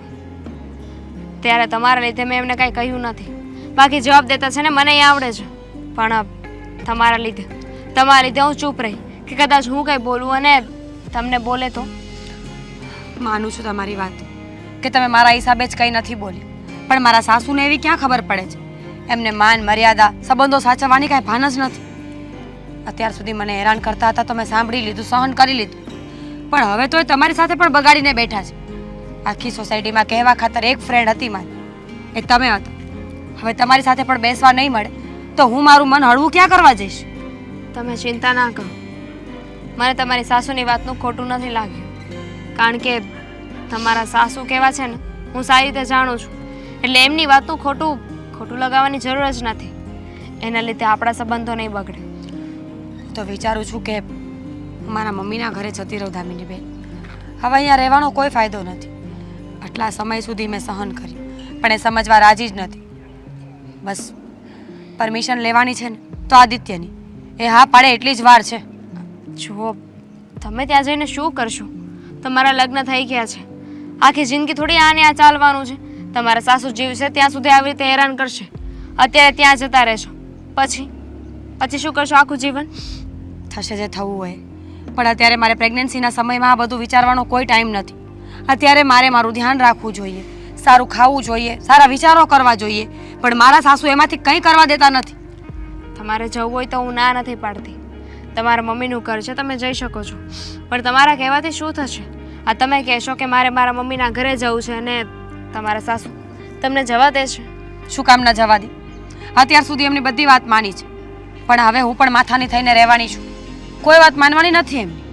ત્યારે તમારા લીધે મેં એમને કાંઈ કહ્યું નથી. બાકી જવાબ દેતા છે ને મને આવડે છે, પણ તમારા લીધે હું ચૂપ રહી કે કદાચ હું કંઈ બોલું અને તમને બોલે તો. માનું છું તમારી વાત કે તમે મારા હિસાબે જ કંઈ નથી બોલી, પણ મારા સાસુને એવી ક્યાં ખબર પડે છે? એમને માન મર્યાદા સંબંધો સાચવવાની કાંઈ ભાન જ નથી. અત્યાર સુધી મને હેરાન કરતા હતા તો મેં સાંભળી લીધું, સહન કરી લીધું, પણ હવે તો એ તમારી સાથે પણ બગાડીને બેઠા છે. આખી સોસાયટીમાં કહેવા ખાતર એક ફ્રેન્ડ હતી મારી, એ તમે હતા. હવે તમારી સાથે પણ બેસવા નહીં મળે તો હું મારું મન હળવું ક્યાં કરવા જઈશ? તમે ચિંતા ના કરો. મને તમારી સાસુની વાતનું ખોટું નથી લાગ્યું, કારણ કે તમારા સાસુ કેવા છે ને હું સારી રીતે જાણું છું, એટલે એમની વાતનું ખોટું લગાવવાની જરૂર જ નથી. એના લીધે આપણા સંબંધો નહીં બગડે. હું તો વિચારું છું કે મારા મમ્મીના ઘરે જતી રહું દામિની બેન. હવે અહીંયા રહેવાનો કોઈ ફાયદો નથી. આટલા સમય સુધી મેં સહન કર્યું પણ એ સમજવા રાજી જ નથી. બસ પરમિશન લેવાની છે ને તો આદિત્યની, એ હા પાડે એટલી જ વાર છે. જુઓ, તમે ત્યાં જઈને શું કરશો? તમારા લગ્ન થઈ ગયા છે, આખી જિંદગી થોડી આને આ ચાલવાનું છે. તમારા સાસુ જીવશે ત્યાં સુધી આવી રીતે હેરાન કરશે. અત્યારે ત્યાં જતા રહેશો, પછી શું કરશો આખું જીવન? થશે જે થવું હોય, પણ અત્યારે મારે પ્રેગ્નન્સીના સમયમાં આ બધું વિચારવાનો કોઈ ટાઈમ નથી. અત્યારે મારે મારું ધ્યાન રાખવું જોઈએ, સારું ખાવું જોઈએ, સારા વિચારો કરવા જોઈએ, પણ મારા સાસુ એમાંથી કંઈ કરવા દેતા નથી. તમારે જવું હોય તો હું ના નથી પાડતી. તમારા મમ્મીનું ઘર છે, તમે જઈ શકો છો, પણ તમારા કહેવાથી શું થશે? આ તમે કહેશો કે મારે મારા મમ્મીના ઘરે જવું છે અને તમારા સાસુ તમને જવા દેશે? શું કામ ના જવા દે? અત્યાર સુધી એમની બધી વાત માની છે, પણ હવે હું પણ માથાની થઈને રહેવાની છું. કોઈ વાત માનવાની નથી એમની.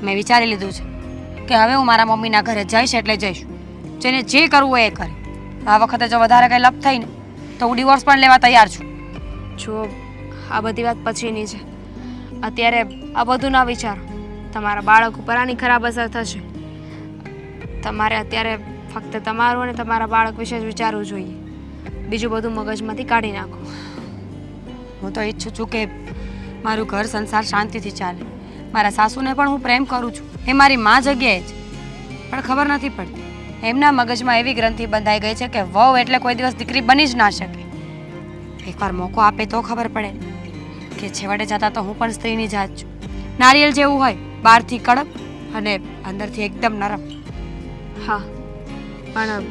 મેં વિચારી લીધું છે કે હવે હું મારા મમ્મીના ઘરે જઈશ એટલે જઈશ. જેને જે કરવું હોય એ કરે. આ વખતે જો વધારે કંઈ લપ થઈને તો હું ડિવોર્સ પણ લેવા તૈયાર છું. જો આ બધી વાત પછીની છે, અત્યારે આ બધું ના વિચારો. તમારા બાળક ઉપર આની ખરાબ અસર થશે. તમારે અત્યારે ફક્ત તમારું અને તમારા બાળક વિશે જ વિચારવું જોઈએ. બીજું બધું મગજમાંથી કાઢી નાખો. હું તો ઈચ્છું છું કે મારું ઘર સંસાર શાંતિથી ચાલે. મારા સાસુને પણ હું પ્રેમ કરું છું, એ મારી મા જગ્યાએ જ. પણ ખબર નથી પડતી, એમના મગજમાં એવી ગ્રંથિ બંધાઈ ગઈ છે કે વહુ એટલે કોઈ દિવસ દીકરી બની જ ના શકે. એકવાર મોકો આપે તો ખબર પડે કે છેવટે જતાં તો હું પણ સ્ત્રીની જાત છું. નારિયેળ જેવું હોય, બહારથી કડક અને અંદરથી એકદમ નરમ. હા, પણ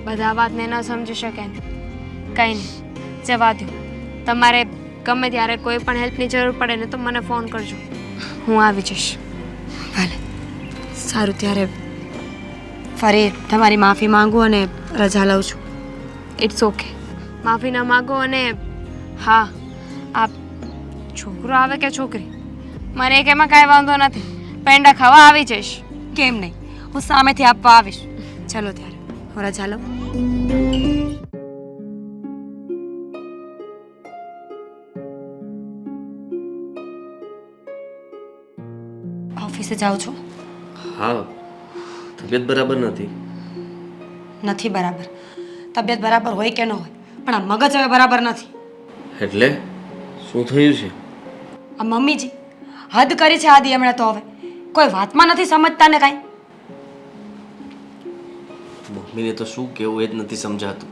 બધા વાતને ન સમજી શકે ને કંઈ નહીં, જવા દો. તમારે ગમે ત્યારે કોઈ પણ હેલ્પની જરૂર પડે ને તો મને ફોન કરજો, હું આવી જઈશ. ભલે, સારું. ત્યારે ફરી તમારી માફી માંગુ અને રજા લઉં છું. It's okay. માફી ના માગો. અને હા, આ છોકરો આવે કે છોકરી, મને એક એમાં કાંઈ વાંધો નથી. પેંડા ખાવા આવી જઈશ. કેમ નહીં, હું સામેથી આપવા આવીશ. ચલો ત્યારે હું રજા લઉં. ઓફિસે જાઉં છું. હા, તબિયત બરાબર નથી બરાબર. તબિયત બરાબર હોય કે ન હોય, પણ આ મગજ હવે બરાબર નથી. એટલે શું થયું છે? આ મમ્મીજી હદ કરી છે આદિ હમણાં તો. હવે કોઈ વાતમાં નથી સમજતા ને કાંઈ. મમ્મીને તો શું કહેવું એ જ નથી સમજાતું.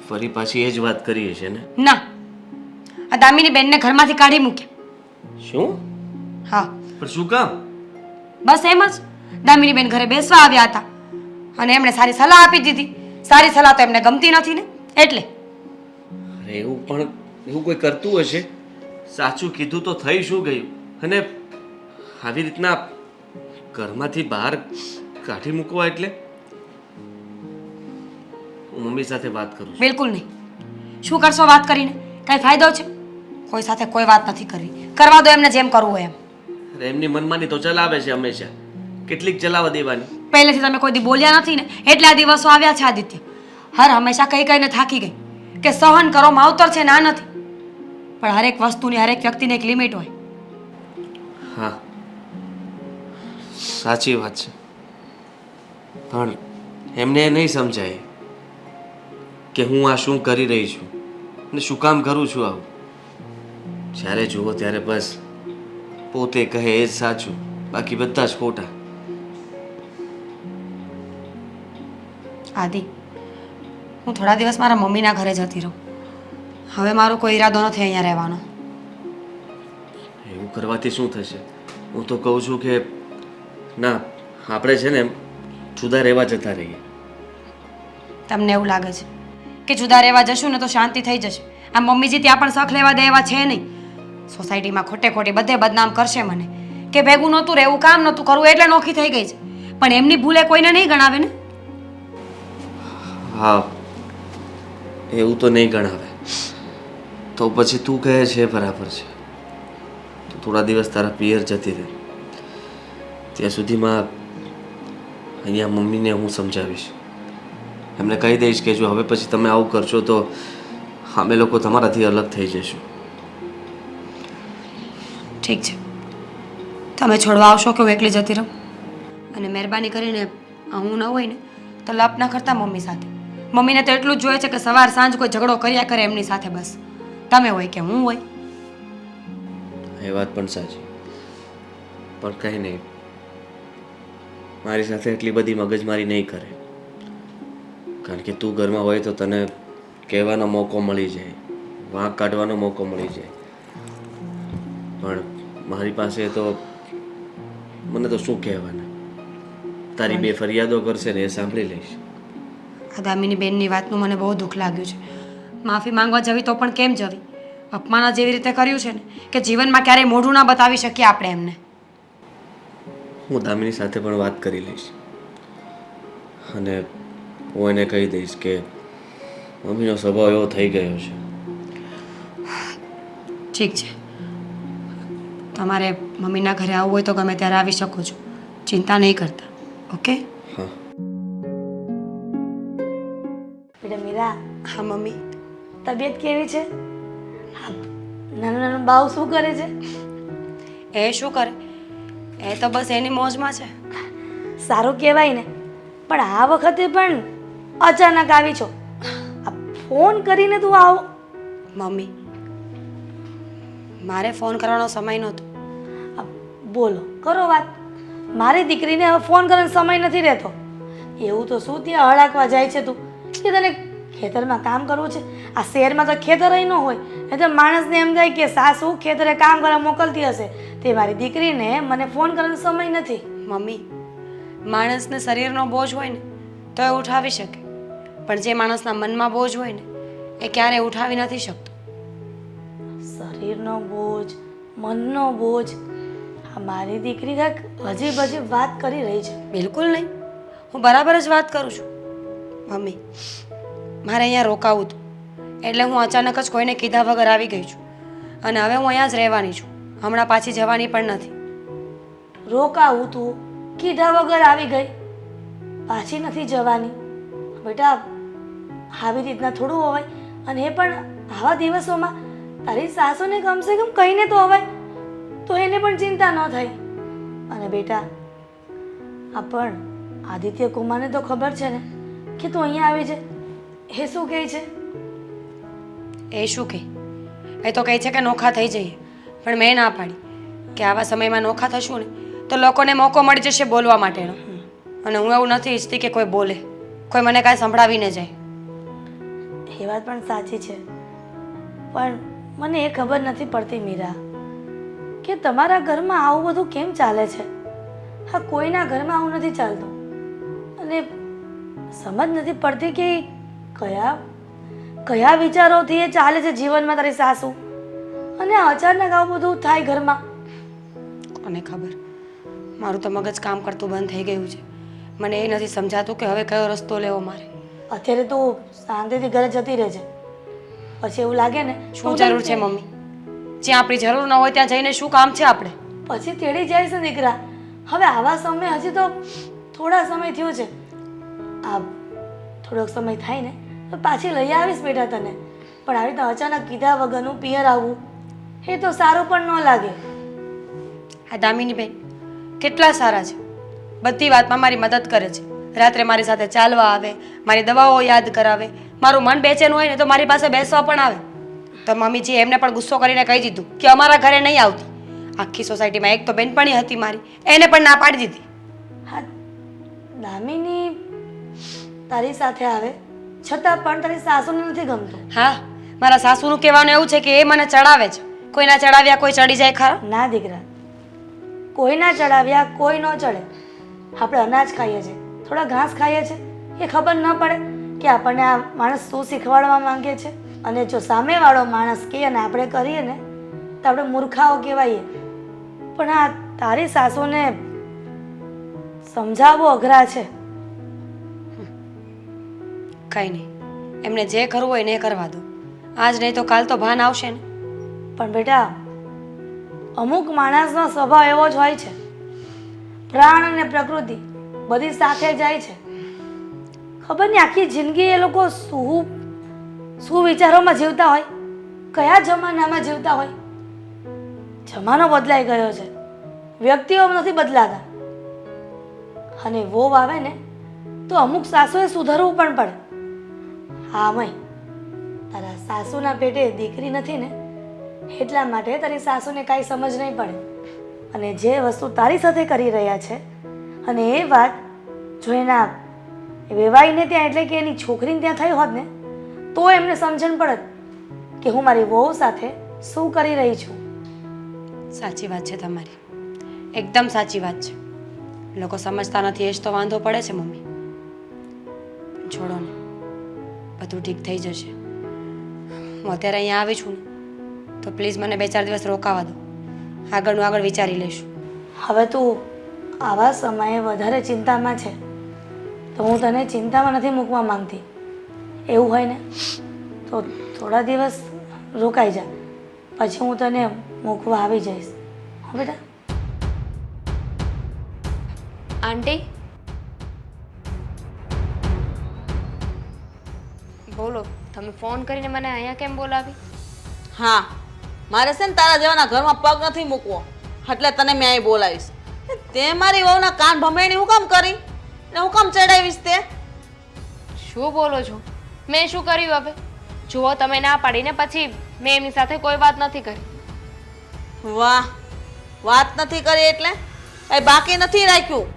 ફરી પાછી એ જ વાત કરીએ છે ને? ના, આ દામિની બેનને ઘરમાંથી કાઢી મૂક્યા. શું? હા, પણ શું કામ? બસ એમ જ. દામિની બેન ઘરે બેસવા આવ્યા હતા અને એમણે સારી સલાહ આપી દીધી. સારી સલાહ તો એમને ગમતી નથી ને એટલે. અરે એવું કોઈ કરતું હશે? સાચું કીધું તો થઈ શું ગયું? અને આવી રીતના ઘરમાંથી બહાર કાઢી મૂકવા એટલે? હું મમ્મી સાથે વાત કરું છું. બિલકુલ નહીં. શું કરશો વાત કરીને? કાંઈ ફાયદો છે? કોઈ સાથે કોઈ વાત નથી કરવી. કરવા દો એમને જેમ કરવું હોય એમ. અરે એમની મનમાની તો ચલાવે છે હંમેશા. કેટલીક ચલાવવા દેવાની? પહેલેથી તમે કોઈ દી બોલ્યા નથી ને એટલે આ દિવસો આવ્યા છે આદિત્ય. હર હંમેશા કઈ કઈને થાકી ગઈ કે સહન કરો માવતર છે ના નથી. પણ હરેક વસ્તુની હરેક વ્યક્તિને એક લિમિટ હોય. હા, સાચી વાત છે. પણ એમને એ નહીં સમજાય કે હું આ શું કરી રહી છું ને શું કામ કરું છું આવું. જ્યારે જુઓ ત્યારે બસ પોતે કહે એ જ સાચું, બાકી બધા જ ખોટા. આદિ, હું થોડા દિવસ મારા મમ્મીના ઘરે જતી રહું. હવે મારો કોઈ ઈરાદો નથી અહીંયા રહેવાનો. એવું કરવાથી શું થશે? હું તો કહું છું કે ના, આપણે છે ને જુદા રહેવા જતા રહીએ. તમને એવું લાગે છે કે જુદા રહેવા જશું ને તો શાંતિ થઈ જશે? આ મમ્મીજી ત્યાં પણ શખ લેવા દે એવા છે નહીં. સોસાયટીમાં ખોટે ખોટી બધે બદનામ કરશે મને કે ભેગું નહોતું રહેવું, કામ નહોતું કરવું એટલે નોખી થઈ ગઈ છે. પણ એમની ભૂલે કોઈને નહીં ગણાવે ને. હા, એવું તો નહીં ગણાવે. તો પછી તું કહે છે બરાબર છે. તું થોડા દિવસ તારા પિયર જતી રહે. ત્યાં સુધીમાં અહીંયા મમ્મીને હું સમજાવીશ, એમને કહી દઈશ કે જો હવે પછી તમે આવું કરશો તો અમે લોકો તમારાથી અલગ થઈ જઈશું. ઠીક છે, તમે છોડવા આવશો કે હું એકલી જતી રહું? અને મહેરબાની કરીને હું ન હોય ને તો લપ ના કરતા મમ્મી સાથે. મમ્મીને તો એટલું જ જોઈએ છે કે સવાર સાંજ કોઈ ઝઘડો કર્યા કરે એમની સાથે, બસ. તમે હોય કે હું હોય. એ વાત પણ સાચી, પણ કંઈ નહીં, મારી સાથે એટલી બધી મગજમારી નહીં કરે, કારણ કે તું ઘરમાં હોય તો તને કહેવાનો મોકો મળી જાય, વાંક કાઢવાનો મોકો મળી જાય. પણ મારી પાસે તો મને તો શું કહેવાના, તારી બે ફરિયાદો કરશે ને એ સાંભળી લઈશ. આ દામિની બેનની વાતનું મને બહુ દુઃખ લાગ્યું છે. માફી માંગવા જવી તો પણ કેમ જવી? અપમાન જેવી રીતે કર્યું છે ને કે જીવનમાં ક્યારેય મોઢું ના બતાવી શકીએ આપણે એમને. હું દામિની સાથે પણ વાત કરી લઈશ અને હું એને કહી દઈશ કે મમ્મીનો સ્વભાવ એવો થઈ ગયો છે. ઠીક છે, તમારે મમ્મીના ઘરે આવવું હોય તો ગમે ત્યારે આવી શકો છો, ચિંતા નહીં કરતા. ઓકે? હા. બેટા મીરા, હા મમ્મી. તબિયત કેવી છે? હા, નાનું નાનું બાવ શું કરે છે? એ શું કરે? એ તો બસ એની મોજમાં છે. સારું કહેવાય ને, પણ આ વખતે પણ અચાનક આવી છો. આ ફોન કરીને તું આવો. મમ્મી, મારે ફોન કરવાનો સમય નહોતો. આ બોલો, કરો વાત. મારી દીકરીને હવે ફોન કરવાનો સમય નથી રહેતો. એવું તો શું ત્યાં હળાકવા જાય છે તું કે તને ખેતરમાં કામ કરવું છે? આ શહેરમાં તો ખેતર ન હોય, એ તો માણસને એમ થાય કે સાસુ ખેતરે કામ કરવા મોકલતી હશે. તે મારી દીકરીને મને ફોન કરવાનો સમય નથી. મમ્મી, માણસને શરીરનો બોજ હોય ને તો એ ઉઠાવી શકે, પણ જે માણસના મનમાં બોજ હોય ને એ ક્યારેય ઉઠાવી નથી શકતો. શરીરનો બોજ, મનનો બોજ, આ મારી દીકરી કાંઈક અજીબ અજીબ વાત કરી રહી છે. બિલકુલ નહીં, હું બરાબર જ વાત કરું છું. મમ્મી, મારે અહીંયા રોકાવું હતું એટલે હું અચાનક જ કોઈને કીધા વગર આવી ગઈ છું અને હવે હું અહીંયા જ રહેવાની છું. હમણાં પાછી જવાની પણ નથી. રોકાવું તું, કીધા વગર આવી ગઈ, પાછી નથી જવાની. બેટા, આવી રીતના થોડું હોવાય, અને એ પણ આવા દિવસોમાં. તારી સાસુને કમસે કમ કહીને તો હોવાય, તો એને પણ ચિંતા ન થાય. અને બેટા, આ પણ આદિત્ય કુમારને તો ખબર છે ને કે તું અહીંયા આવી છે. એ શું કહે છે? એ શું કહે? એ તો કહે છે કે નોખા થઈ જઈએ, પણ મેં ના પાડી કે આવા સમયમાં નોખા થશું ને તો લોકોને મોકો મળી જશે બોલવા માટેનો. અને હું એવું નથી ઈચ્છતી કે કોઈ બોલે, કોઈ મને કાંઈ સંભળાવીને જાય. એ વાત પણ સાચી છે, પણ મને એ ખબર નથી પડતી મીરા કે તમારા ઘરમાં આવું બધું કેમ ચાલે છે. હા, કોઈના ઘરમાં આવું નથી ચાલતું, અને સમજ નથી પડતી કે કયા કયા વિચારોથી એ ચાલે છે જીવનમાં તારી સાસુ, અને અચાનક આવું બધું થાય ઘરમાં. કોને ખબર, મારું તો મગજ કામ કરતું બંધ થઈ ગયું છે. મને એ નથી સમજાતું કે હવે કયો રસ્તો લેવો મારે. અત્યારે તું શાંતિથી ઘરે જતી રહેજે, પછી એવું લાગે ને શું જરૂર છે મમ્મી? જ્યાં આપણી જરૂર ન હોય ત્યાં જઈને શું કામ છે આપણે? પછી તેડી જાય છે દીકરા. હવે આવા સમય હજી તો થોડા સમય થયો છે. આ થોડોક સમય થાય ને તો પાછી લઈ આવીશ બેટા તને. પણ આવી તો અચાનક કીધા વગરનું પિયર આવવું એ તો સારું પણ ન લાગે. આ દામિની બેન કેટલા સારા છે, બધી વાતમાં મારી મદદ કરે છે. રાત્રે મારી સાથે ચાલવા આવે, મારી દવાઓ યાદ કરાવે, મારું મન બેચેન હોય ને તો મારી પાસે બેસવા પણ આવે. તો મમ્મીજી એમને પણ ગુસ્સો કરીને કહી દીધું કે અમારા ઘરે નહીં આવતી. આખી સોસાયટીમાં એક તો બેનપણી હતી મારી, એને પણ ના પાડી દીધી. હા, દામિની તારી સાથે આવે છતાં પણ તારી સાસુને નથી ગમતું. હા, મારા સાસુનું કહેવાનું એવું છે કે એ મને ચડાવે છે. કોઈના ચડાવ્યા કોઈ ચડી જાય ખરા? ના દીકરા, કોઈના ચડાવ્યા કોઈ ન ચડે. આપણે અનાજ ખાઈએ છીએ, થોડા ઘાસ ખાઈએ છીએ, એ ખબર ન પડે કે આપણને આ માણસ શું શીખવાડવા માંગે છે. અને જો સામેવાળો માણસ કહે અને આપણે કરીએ ને તો આપણે મૂર્ખાઓ કહેવાઈએ. પણ આ તારી સાસુને સમજાવવું અઘરા છે. કંઈ નહીં, એમને જે કરવું હોય ને એ કરવા દો. આજ નહીં તો કાલ તો ભાન આવશે ને. પણ બેટા, અમુક માણસનો સ્વભાવ એવો જ હોય છે. પ્રાણ અને પ્રકૃતિ બધી સાથે જાય છે. ખબર નહીં આખી જિંદગી એ લોકો શું વિચારોમાં જીવતા હોય, કયા જમાનામાં જીવતા હોય. જમાનો બદલાઈ ગયો છે, વ્યક્તિઓ નથી બદલાતા. અને વહુ આવે ને તો અમુક સાસુએ સુધરવું પણ પડે. હા મય, તારા સાસુના પેટે દીકરી નથી ને એટલા માટે તારી સાસુને કાંઈ સમજ નહીં પડે. અને જે વસ્તુ તારી સાથે કરી રહ્યા છે અને એ વાત જો એના વેવાઈને ત્યાં એટલે કે એની છોકરીને ત્યાં થઈ હોત ને તો એમને સમજણ પડત કે હું મારી વહુ સાથે શું કરી રહી છું. સાચી વાત છે તમારી, એકદમ સાચી વાત છે. લોકો સમજતા નથી એ જ તો વાંધો પડે છે મમ્મી. છોડો ને, બધું ઠીક થઈ જશે. હું અત્યારે અહીંયા આવી છું ને તો પ્લીઝ મને 2-4 દિવસ રોકાવા દો, આગળનું આગળ વિચારી લઈશું. હવે તું આવા સમયે વધારે ચિંતામાં છે તો હું તને ચિંતામાં નથી મૂકવા માંગતી. એવું હોય ને તો થોડા દિવસ રોકાઈ જા, પછી હું તને મૂકવા આવી જઈશ. હો બેટા. આંટી, બોલો, તમે ફોન કરીને મને અહીંયા કેમ બોલાવી? હા, મારે છે ને તારા જેવાના ઘરમાં પગ નથી મૂકવો, એટલે તને મેં અહીં બોલાવીશ. તે મારી વહુના કાન ભમેણી હું કામ કરી ને હું કામ ચડાવીશ તે? શું બોલો છો? મેં શું કર્યું હવે? જુઓ, તમે ના પાડીને પછી મેં એમની સાથે કોઈ વાત નથી કરી. વાહ, વાત નથી કરી એટલે કઈ બાકી નથી રાખ્યું.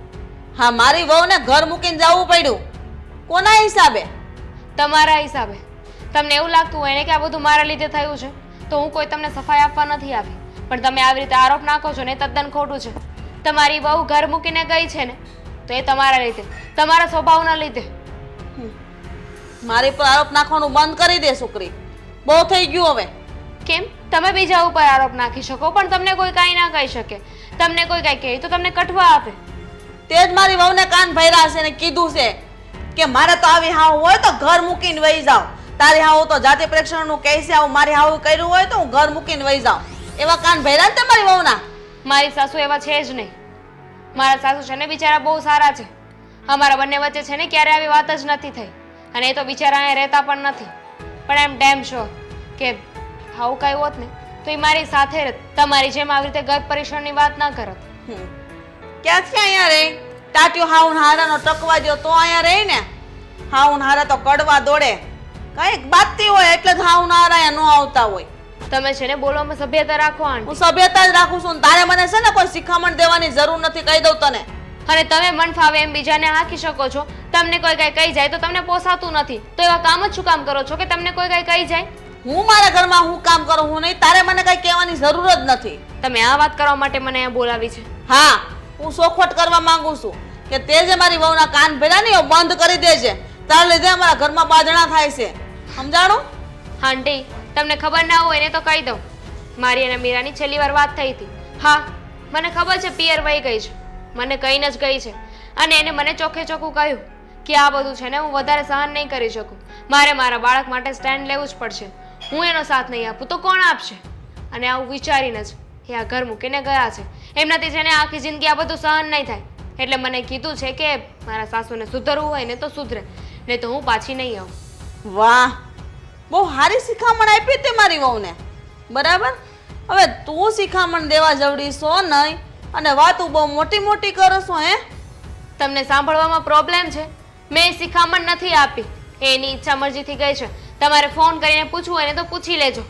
હા, મારી વહુને ઘર મૂકીને જવું પડ્યું. કોના હિસાબે? તમારા હિસાબે. તમને એવું લાગતું હોય ને કે આ બધું મારા લીધે થયું છે તો હું કોઈ તમને સફાઈ આપવા નથી આવી, પણ તમે આવી રીતે આરોપ નાખો છો ને એ તદ્દન ખોટું છે. તમારી વહુ ઘર મૂકીને ગઈ છે ને તો એ તમારા લીધે, તમારા સ્વભાવના લીધે. મારી પર આરોપ નાખવાનું બંધ કરી દે છોકરી, બહુ થઈ ગયું હવે. કેમ? તમે બીજા ઉપર આરોપ નાખી શકો પણ તમને કોઈ કાંઈ ના કહી શકે. તમને કોઈ કાંઈ કહે તો તમને કટવા આપે. તે જ મારી વહુને કાન ભર્યા છે ને કીધું છે કે મારે તો આવી હાવ હોય તો ઘર મૂકીને વહી જાવ. તારી હાવ તો જાતિ પરીક્ષણનું કહે છે, આવું મારી હાવ કર્યું હોય તો હું ઘર મૂકીને વહી જાઉં. એવા કાન ભર્યા ને તમારી વહુના? મારી સાસુ એવા છે જ નહીં. મારા સાસુ છે ને બિચારા બહુ સારા છે. અમારા બંને વચ્ચે છે ને ક્યારે આવી વાત જ નથી થઈ, અને એ તો બિચારા અહીંયા રહેતા પણ નથી. પણ એમ ડેમ શ્યોર કે આવું કાંઈ હોત ને તો એ મારી સાથે રહેત, તમારી જેમ આવી રીતે ગર્ભ પરીક્ષણની વાત ના કરત. ક્યાંથી અહીંયા રહી? ટાટ્યો હાઉન હારાનો ટકવા દો તો અહીંયા રહી ને. હાઉન હારા તો કડવા દોડે, કઈક બાતતી હોય એટલે જ હાઉન હારા ન આવતા હોય. તમે છે ને બોલવામાં સભ્યતા રાખો હું આંટી. સભ્યતા જ રાખું છું ને તારે મને છે ને કોઈ શિખામણ દેવાની જરૂર નથી, કહી દઉં તને. અને તમે મન ફાવે એમ બીજાને હાંકી શકો છો. તમને કોઈ કાંઈ કહી જાય તો તમને પોસાતું નથી તો એવા કામ જ શું કામ કરો છો કે તમને કોઈ કાંઈ કહી જાય? હું મારા ઘરમાં હું કામ કરું હું નહીં, તારે મને કઈ કહેવાની જરૂર જ નથી. તમે આ વાત કરવા માટે મને અહીંયા બોલાવી છે? હા, હું સોખવટ કરવા માંગુ છું કે તે જે મારી વહુના કાન ભર્યા ને એ બંધ કરી દેજે. તારા લીધે અમારા ઘરમાં બાજણા થાય છે, સમજાણું? આંટી, તમને ખબર ના હોય ને તો કહી દઉં. મારી અને મીરાની છેલ્લી વાર વાત થઈ હતી. હા, મને ખબર છે પિયર વહી ગઈ છે, મને કહીને જ ગઈ છે. અને એને મને ચોખ્ખે ચોખ્ખું કહ્યું કે આ બધું છે ને હું વધારે સહન નહીં કરી શકું. મારે મારા બાળક માટે સ્ટેન્ડ લેવું જ પડશે. હું એનો સાથ નહીં આપું તો કોણ આપશે? અને આવું વિચારીને જ એ આ ઘર મૂકીને ગયા છે. એમનાથી છે ને આખી જિંદગી આ બધું સહન નહીં થાય. એટલે મને કીધું છે કે મારા સાસુને સુધરવું હોય ને તો સુધરે, નહીં તો હું પાછી નહીં આવું. વાહ, બહુ સારી શિખામણ આપી તે મારી વહુને. બરાબર, હવે તું શિખામણ દેવા જવડી છો નહીં અને વાતું બહુ મોટી મોટી કરો છો. હે, તમને સાંભળવામાં પ્રોબ્લેમ છે? મેં શિખામણ નથી આપી, એની ઈચ્છા મરજીથી ગઈ છે. તમારે ફોન કરીને પૂછવું હોય ને તો પૂછી લેજો.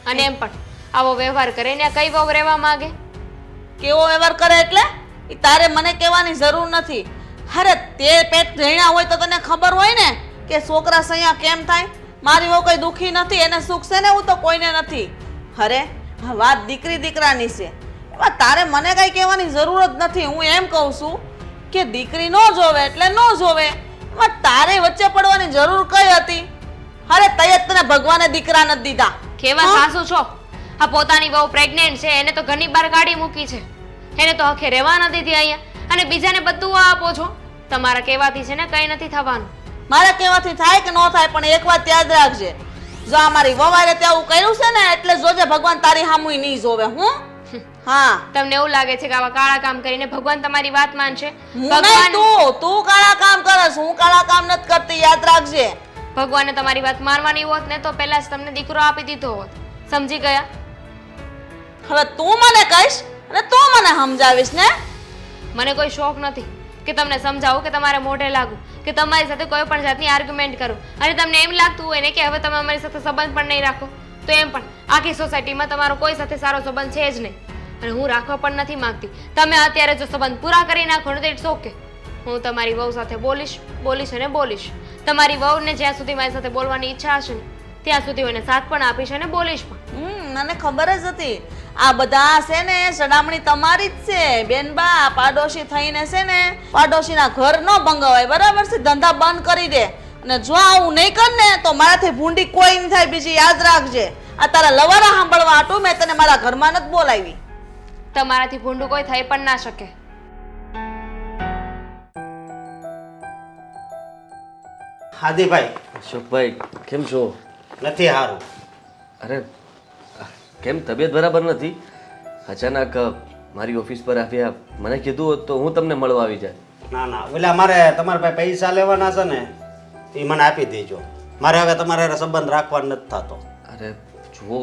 અને એમ પણ આવો વ્યવહાર કરે ને કઈ વહુ રહેવા માંગે? કેવો વ્યવહાર કરે એટલે ઈ તારે મને કહેવાની જરૂર નથી. અરે તે પેટ જણ્યા હોય તો તને ખબર હોય ને કે છોકરા સૈયા કેમ થાય. મારી વહુ કઈ દુખી નથી, એને સુખ છે ને એવું તો કોઈને નથી. અરે આ વાત દીકરી દીકરાની છે, એમાં તારે મને કઈ કહેવાની જરૂર જ નથી. હું એમ કહું છું કે દીકરી ન જોવે એટલે ન જોવે, એમાં તારે વચ્ચે પડવાની જરૂર કઈ હતી? અરે તય તને ભગવાને દીકરા નથી દીધા. કેવા સાસુ છો? આ પોતાની વહુ પ્રેગ્નેન્ટ છે એને તો ઘરની બહાર કાઢી મૂકી છે, એને તો હખે રહેવા નથી દીધી અહીંયા, અને બીજાને બધું આપો છો. તમારા કહેવાથી છે ને કઈ નથી થવાનું. મારા કહેવાથી થાય કે ન થાય, પણ એક વાત યાદ રાખજે, જો અમારી વવારે તે આવું કર્યું છે ને એટલે જોજે ભગવાન તારી સામુય નહીં જોવે. હું હા તમને એવું લાગે છે કે આવા કાળા કામ કરીને ભગવાન તમારી વાત માનશે? હું નહીં તું કાળા કામ કરસ, હું કાળા કામ નથી કરતી, યાદ રાખજે. ભગવાને તમારી વાત માનવાની હોત ને તો પહેલા જ તમને દીકરો આપી દીધો હોત. સમજી ગયા? હવે તું મને કહીશ અને તું મને સમજાવીશ ને. મને કોઈ શોખ નથી કે તમને સમજાવું કે તમારે મોઢે લાગુ કે તમારી સાથે કોઈ પણ જાતની આર્ગ્યુમેન્ટ કરું. અને તમને એમ લાગતું હોય ને કે હવે તમે અમારી સાથે સંબંધ પણ નહીં રાખો, તો એમ પણ આખી સોસાયટીમાં તમારો કોઈ સાથે સારો સંબંધ છે જ નહીં અને હું રાખવા પણ નથી માંગતી. તમે અત્યારે જો સંબંધ પૂરા કરી નાખો ને તો ઇટ્સ ઓકે. હું તમારી વહુ સાથે બોલીશ અને બોલીશ. તમારી વહુને જ્યાં સુધી મારી સાથે બોલવાની ઈચ્છા હશે ને ત્યાં સુધી હું એને સાથ પણ આપીશ અને બોલીશ પણ. મને ખબર જ હતી આ બધા છે ને સડામણી તમારી જ છે બેનબા. પાડોશી થઈને છે ને પાડોશીના ઘર ન ભંગાવાય, બરાબર છે? ધંધા બંધ કરી દે. અને જો આવું નહીં કર ને તો મારાથી ભૂંડી કોઈ નહીં થાય. બીજી યાદ રાખજે, આ તારા લવારા સાંભળવા આટું મેં તને મારા ઘરમાં નથી બોલાવી. તમારાથી ભૂંડું કોઈ થઈ પણ ના શકે. હાદીભાઈ અશોકભાઈ કેમ છો? નથી સારું. અરે કેમ તબિયત બરાબર નથી? અચાનક મારી ઓફિસ પર આવ્યા, મને કીધું હોત તો હું તમને મળવા આવી જાય. ના ના, ઓલા મારે તમારા પાસે પૈસા લેવાના છે ને એ મને આપી દેજો. મારે હવે તમારા હારે સંબંધ રાખવા નથી થતો. અરે જુઓ,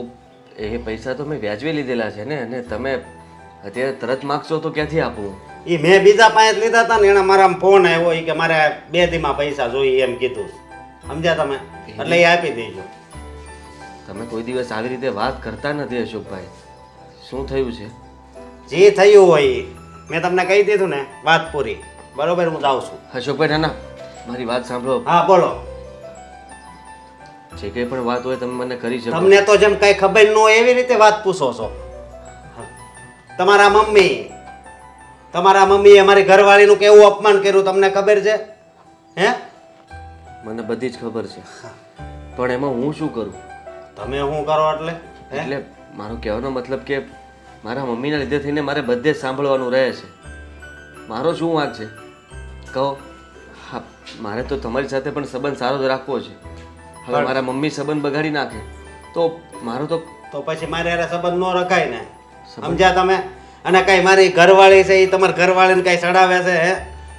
એ પૈસા તો મેં વ્યાજવે લીધેલા છે ને, અને તમે અત્યારે તરત માગશો તો ક્યાંથી આપું? એ મેં બીજા પાસે જ લીધા હતા ને, એને મારા ફોન આવ્યો ઈ કે મારે 2 દીમાં પૈસા જોઈએ એમ કીધું. સમજ્યા તમે? એટલે એ આપી દેજો. તમે કોઈ દિવસ આવી રીતે વાત કરતા નથી અશોકભાઈ. શું થયું છે? જે થયું હોય ઈ. મેં તમને કહી દીધું ને, વાત પૂરી. બરોબર, હું જાઉં છું. અશોકભાઈ ના ના, મારી વાત સાંભળો. હા બોલો. જે કંઈ પણ વાત હોય તમે મને કરી શકો. તમને તો જેમ કઈ ખબર ન હોય એવી રીતે વાત પૂછો છો. તમારા મમ્મીએ મારી ઘરવાળીનું કેવું અપમાન કર્યું તમને ખબર છે? હે? મને બધી જ ખબર છે, પણ એમાં હું શું કરું? તમે શું કરો એટલે? એટલે મારો કહેવાનો મતલબ કે મારા મમ્મીના લીધે થઈને મારે બધે જ સાંભળવાનું રહે છે. મારો શું વાંક છે કહો? હા, મારે તો તમારી સાથે પણ સંબંધ સારો જ રાખવો છે. હવે મારા મમ્મી સંબંધ બગાડી નાખે તો મારો તો પછી મારે હારે સંબંધ ન રખાય ને. સમજ્યા તમે? અને કઈ મારી ઘરવાળી છે એ તમારા ઘરવાળીને કઈ સડાવે છે? હે?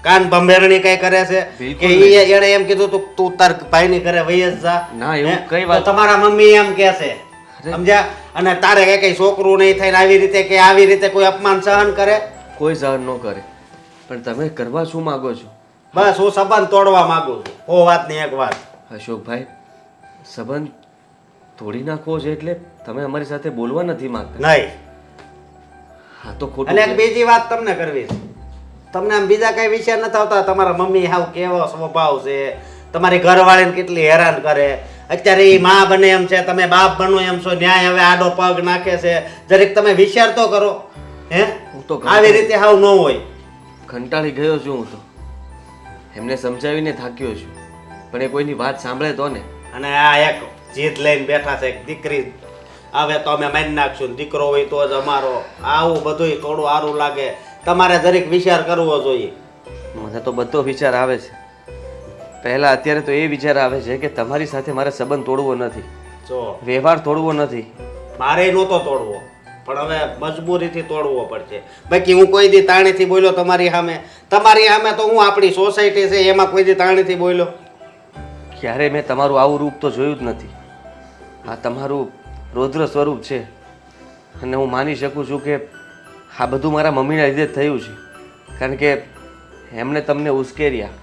કાન ભંભેરણી કઈ કરે છે કે એને એમ કીધું તું તાર ભાઈની ઘરે વહી જ જા? ના, એવું કઈ વાત. તમારા મમ્મી એમ કે છે, સમજ્યા? અને તારે કઈ છોકરું નહીં થાય આવી રીતે કે આવી રીતે કોઈ અપમાન સહન કરે? કોઈ સહન ન કરે. પણ તમે કરવા શું માંગો છો? બસ હું સંબંધ તોડવા માંગુ છું. ઓ વાતની એક વાત. અશોકભાઈ, સંબંધ તોડી નાખવો છે એટલે તમે અમારી સાથે બોલવા નથી માંગતા? નહીં. હા તો ખોટું અને એક છે. બીજી વાત તમને કરવી છે. તમને આમ બીજા કઈ વિષય નથી આવતા? તમારા મમ્મી હાવ કેવો સ્વભાવ છે, તમારી ઘરવાળીને કેટલી હેરાન કરે. અત્યારે એ માં બને એમ છે, તમે બાપ બનો એમ છો. ન્યાય હવે આડો પગ નાખે છે. જરીક તમે વિચાર તો કરો. હે? હું તો આવી રીતે હાવ ન હોય. કંટાળી ગયો છું હું તો. એમને સમજાવીને થાક્યો છું, પણ એ કોઈની વાત સાંભળે તો ને. અને આ એક જીદ લઈને બેઠા છે, એક દીકરી આવે તો અમે મારી નાખશું, દીકરો હોય તો જ અમારો. આવું બધું થોડું સારું લાગે. તમારે જરીક વિચાર કરવો જોઈએ. મને તો બધો વિચાર આવે છે. પહેલા અત્યારે તો એ વિચાર આવે છે કે તમારી સાથે મારે સંબંધ તોડવો નથી, જો વ્યવહાર તોડવો નથી. મારે નહોતો તોડવો, પણ હવે મજબૂરીથી તોડવો પડશે. બાકી હું કોઈ દી તાણીથી બોલ્યો તમારી સામે? તમારી સામે તો હું આપણી સોસાયટી છે એમાં કોઈ દી તાણીથી બોલ્યો? ક્યારે મેં તમારું આવું રૂપ તો જોયું જ નથી. આ તમારું રૌદ્ર સ્વરૂપ છે, અને હું માની શકું છું કે આ બધું મારા મમ્મીના લીધે જ થયું છે. કારણ કે એમણે તમને ઉશ્કેર્યા,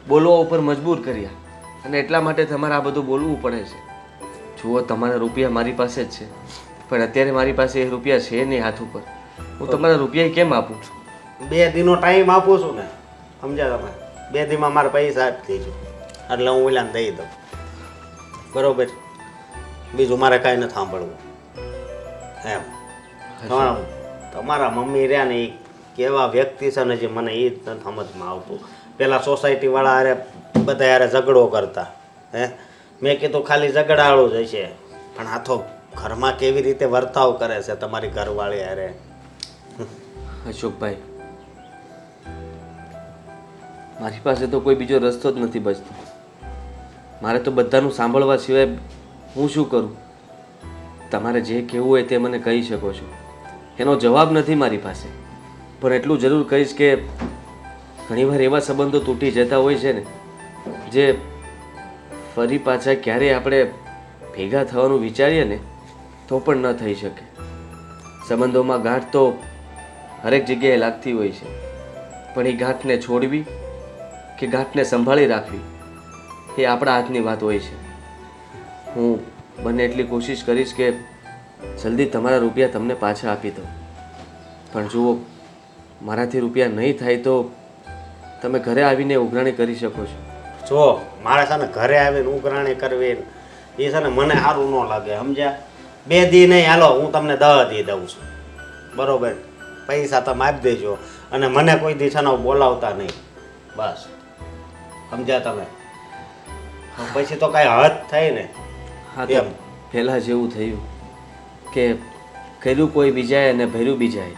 બોલવા ઉપર મજબૂર કર્યા, અને એટલા માટે તમારે આ બધું બોલવું પડે છે. જુઓ, તમારા રૂપિયા મારી પાસે જ છે, પણ અત્યારે મારી પાસે એ રૂપિયા છે નહીં હાથ ઉપર. હું તમારા રૂપિયા કેમ આપું? 2 દીનો ટાઈમ આપું છું ને, સમજ્યા તમે? 2 દીમાં મારા પૈસા આપી દેજો એટલે હું ઓલાને દઈ દઉં. બરોબર? બીજું મારે કાંઈ નથી સાંભળવું. એમ તમારા મમ્મી રહ્યા ને એ કેવા વ્યક્તિ છે ને જે મને એ જ નથી સમજમાં આવતું. પેલા સોસાયટી વાળા હારે બધા હારે ઝઘડો કરતા. હે? મેં કીધું ખાલી ઝઘડાળું જ હશે, પણ આ તો ઘરમાં કેવી રીતે વર્તાવ કરે છે તમારી ઘરવાળી હારે. અશોકભાઈ, મારી પાસે તો કોઈ બીજો રસ્તો જ નથી બચતો. મારે તો બધાનું સાંભળવા સિવાય હું શું કરું? તમારે જે કહેવું હોય તે મને કહી શકો છો. એનો જવાબ નથી મારી પાસે. પણ એટલું જરૂર કહીશ કે ઘણીવાર એવા સંબંધો તૂટી જતા હોય છે ને જે ફરી પાછા ક્યારેય આપણે ભેગા થવાનું વિચારીએ ને તો પણ ન થઈ શકે. સંબંધોમાં ગાંઠ તો હરેક જગ્યાએ લાગતી હોય છે, પણ એ ગાંઠને છોડવી કે ગાંઠને સંભાળી રાખવી એ આપણા હાથની વાત હોય છે. હું બને એટલી કોશિશ કરીશ કે જલ્દી તમારા રૂપિયા તમને પાછા આપી દઉં. પણ જુઓ, મારાથી રૂપિયા નહીં થાય તો તમે ઘરે આવીને ઉઘરાણી કરી શકો છો. જો મારે છે ને ઘરે આવીને ઉઘરાણી કરવી એ છે ને મને સારું ન લાગે, સમજ્યા? 2 દી નહીં, હાલો હું તમને 10 દી દઉં છું, બરોબર? પૈસા તમે આપી દેજો અને મને કોઈ દી છે ને બોલાવતા નહીં, બસ. સમજ્યા તમે? પછી તો કાંઈ હદ થાય ને. હા, તો પહેલાં જેવું થયું કે કર્યું કોઈ બીજાએ અને ભર્યું બીજાએ.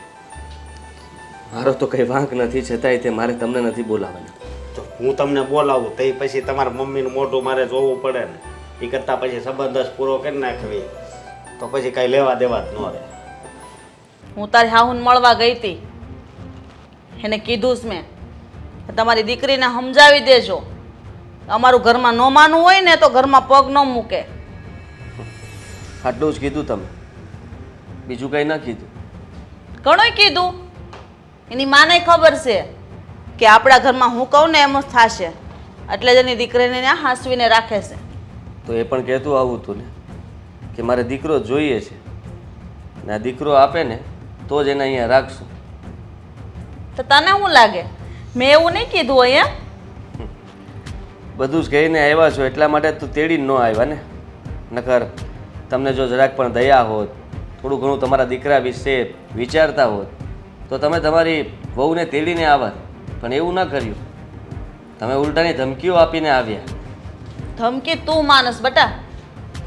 મારો તો કંઈ વાંક નથી, છતાંય તે મારે તમને નથી બોલાવવાના. તો હું તમને બોલાવું તો પછી તમારા મમ્મીનું મોઢું મારે જોવું પડે ને. એ કરતાં પછી સંબંધ જ પૂરો કરી નાખવી તો પછી કાંઈ લેવા દેવા જ ન રહે. હું તારી હાહુને મળવા ગઈ હતી, એને કીધું જ મેં તમારી દીકરીને સમજાવી દેજો, અમારું ઘરમાં ન માનવું હોય ને તો ઘરમાં પગ ન મૂકે. આટલું જ કીધું તમે, બીજું કંઈ ન કીધું? ઘણુંય કીધું. એની માને ખબર છે કે આપણા ઘરમાં હું કહું ને એમ જ થશે, એટલે જ એની દીકરીને હાંસવીને રાખે છે. તો એ પણ કહેતું આવું હતું ને કે મારે દીકરો જોઈએ છે ને આ દીકરો આપે ને તો જ એને અહીંયા રાખશું. તો તને શું લાગે મેં એવું નહીં કીધું હોય? એમ બધું જ કહીને આવ્યા છો એટલા માટે તું તેડીને ન આવ્યા ને. નકર તમને જો જરાક પણ દયા હોત, થોડું ઘણું તમારા દીકરા વિશે વિચારતા હોત તો તમે તમારી વહુને તેડીને આવત. પણ એવું ન કર્યું, તમે ઉલટાની ધમકીઓ આપીને આવ્યા. ધમકી તું માનસ બટા.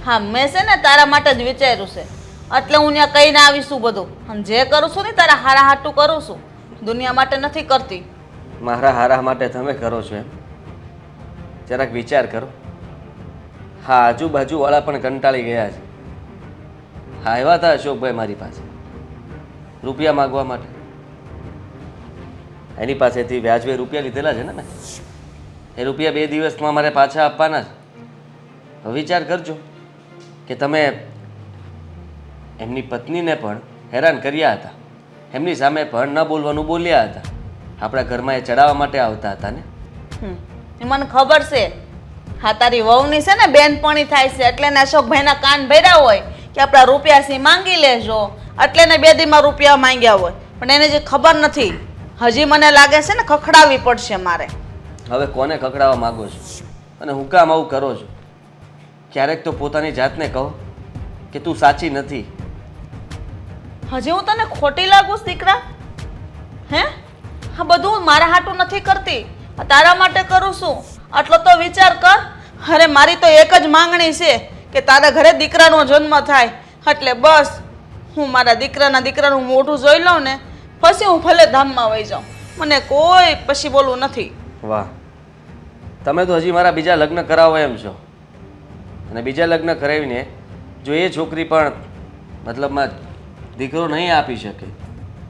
હા, મેં છે ને તારા માટે જ વિચાર્યું છે, એટલે હું ત્યાં કહીને આવીશું બધું. અને જે કરું છું ને તારા હારા હાટું કરું છું, દુનિયા માટે નથી કરતી. મારા હારા માટે તમે કરો છો એમ? જરાક વિચાર કરો. હા, આજુબાજુવાળા પણ કંટાળી ગયા છે. હા, આવ્યા હતા અશોકભાઈ મારી પાસે રૂપિયા માગવા માટે. એની પાસેથી વ્યાજબી રૂપિયા લીધેલા છે ને મેં. એ રૂપિયા 2 દિવસમાં મારે પાછા આપવાના છે. હવે વિચાર કરજો કે તમે એમની પત્નીને પણ હેરાન કર્યા હતા, એમની સામે પણ ન બોલવાનું બોલ્યા હતા. આપણા ઘરમાં એ ચડાવવા માટે આવતા હતા ને. એ મને ખબર છે. હા, તારી વહુની છે ને બેનપણી થાય છે, એટલે ને અશોકભાઈના કાન ભર્યા હોય કે આપણા રૂપિયા સી માંગી લેજો, એટલે ને 2 દીમાં રૂપિયા માંગ્યા હોય. પણ એને જે ખબર નથી, હજી મને લાગે છે ને ખખડાવવી પડશે મારે. હવે કોને ખખડાવવા માગો છો અને હું કામ આવું કરો છો? ક્યારેક તો પોતાની જાતને કહો કે તું સાચી નથી. હજી હું તને ખોટી લાગુ છું દીકરા? હે? હા, બધું મારા હાટું નથી કરતી, તારા માટે કરું છું. આટલો તો વિચાર કર. અરે મારી તો એક જ માંગણી છે કે તારા ઘરે દીકરાનો જન્મ થાય, એટલે બસ હું મારા દીકરાનું મોઢું જોઈ લઉં ને પછી હું ભલે ધામમાં વહી જાઉં. મને કોઈ પછી બોલવું નથી. વાહ, તમે તો હજી મારા બીજા લગ્ન કરાવો એમ છો. અને બીજા લગ્ન કરાવીને જો એ છોકરી પણ મતલબમાં દીકરો નહીં આપી શકે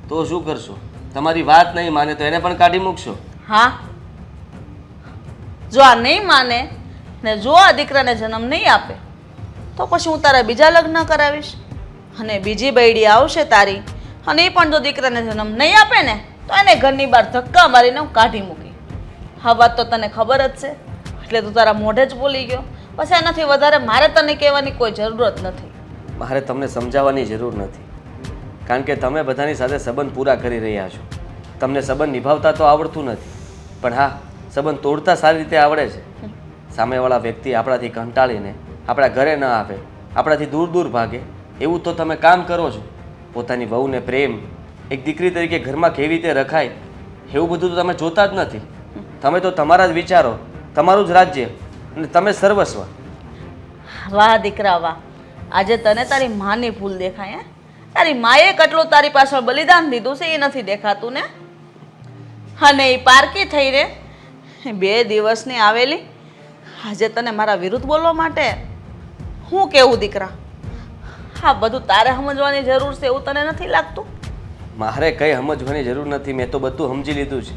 તો શું કરશો? તમારી વાત નહીં માને તો એને પણ કાઢી મૂકશો? હા, જો આ નહીં માને ને જો આ દીકરાને જન્મ નહીં આપે તો પછી હું તારા બીજા લગ્ન કરાવીશ. અને બીજી બૈડી આવશે તારી, અને એ પણ જો દીકરાને જન્મ નહીં આપે ને તો એને ઘરની બહાર ધક્કા મારીને હું કાઢી મૂકી. હા, વાત તો તને ખબર જ છે, એટલે તું તારા મોઢે જ બોલી ગયો. પછી આનાથી વધારે મારે તને કહેવાની કોઈ જરૂરત નથી. મારે તમને સમજાવવાની જરૂર નથી, કારણ કે તમે બધાની સાથે સંબંધ પૂરા કરી રહ્યા છો. તમને સંબંધ નિભાવતા તો આવડતું નથી, પણ હા, સંબંધ તોડતા સારી રીતે આવડે છે. સામેવાળા વ્યક્તિ આપણાથી કંટાળીને આપણા ઘરે ન આવે, આપણાથી દૂર દૂર ભાગે, એવું તો તમે કામ કરો છો. પોતાની વહુને પ્રેમ, એક દીકરી તરીકે ઘરમાં કેવી રીતે રખાય, એવું બધું તો તમે જોતા જ નથી. તમે તો તમારા જ વિચારો, તમારું જ રાજ્ય અને તમે સર્વસ્વ. વાહ દીકરા વાહ, આજે તને તારી માની ભૂલ દેખાય. તારી માએ કેટલું તારી પાછળ બલિદાન દીધું છે એ નથી દેખાતું ને. અને એ પારકી થઈને 2 દિવસની આવેલી, આજે તને મારા વિરુદ્ધ બોલવા માટે હું કેવું દીકરા? હા, બધું તારે સમજવાની જરૂર છે એવું તને નથી લાગતું? મારે કંઈ સમજવાની જરૂર નથી. મેં તો બધું સમજી લીધું છે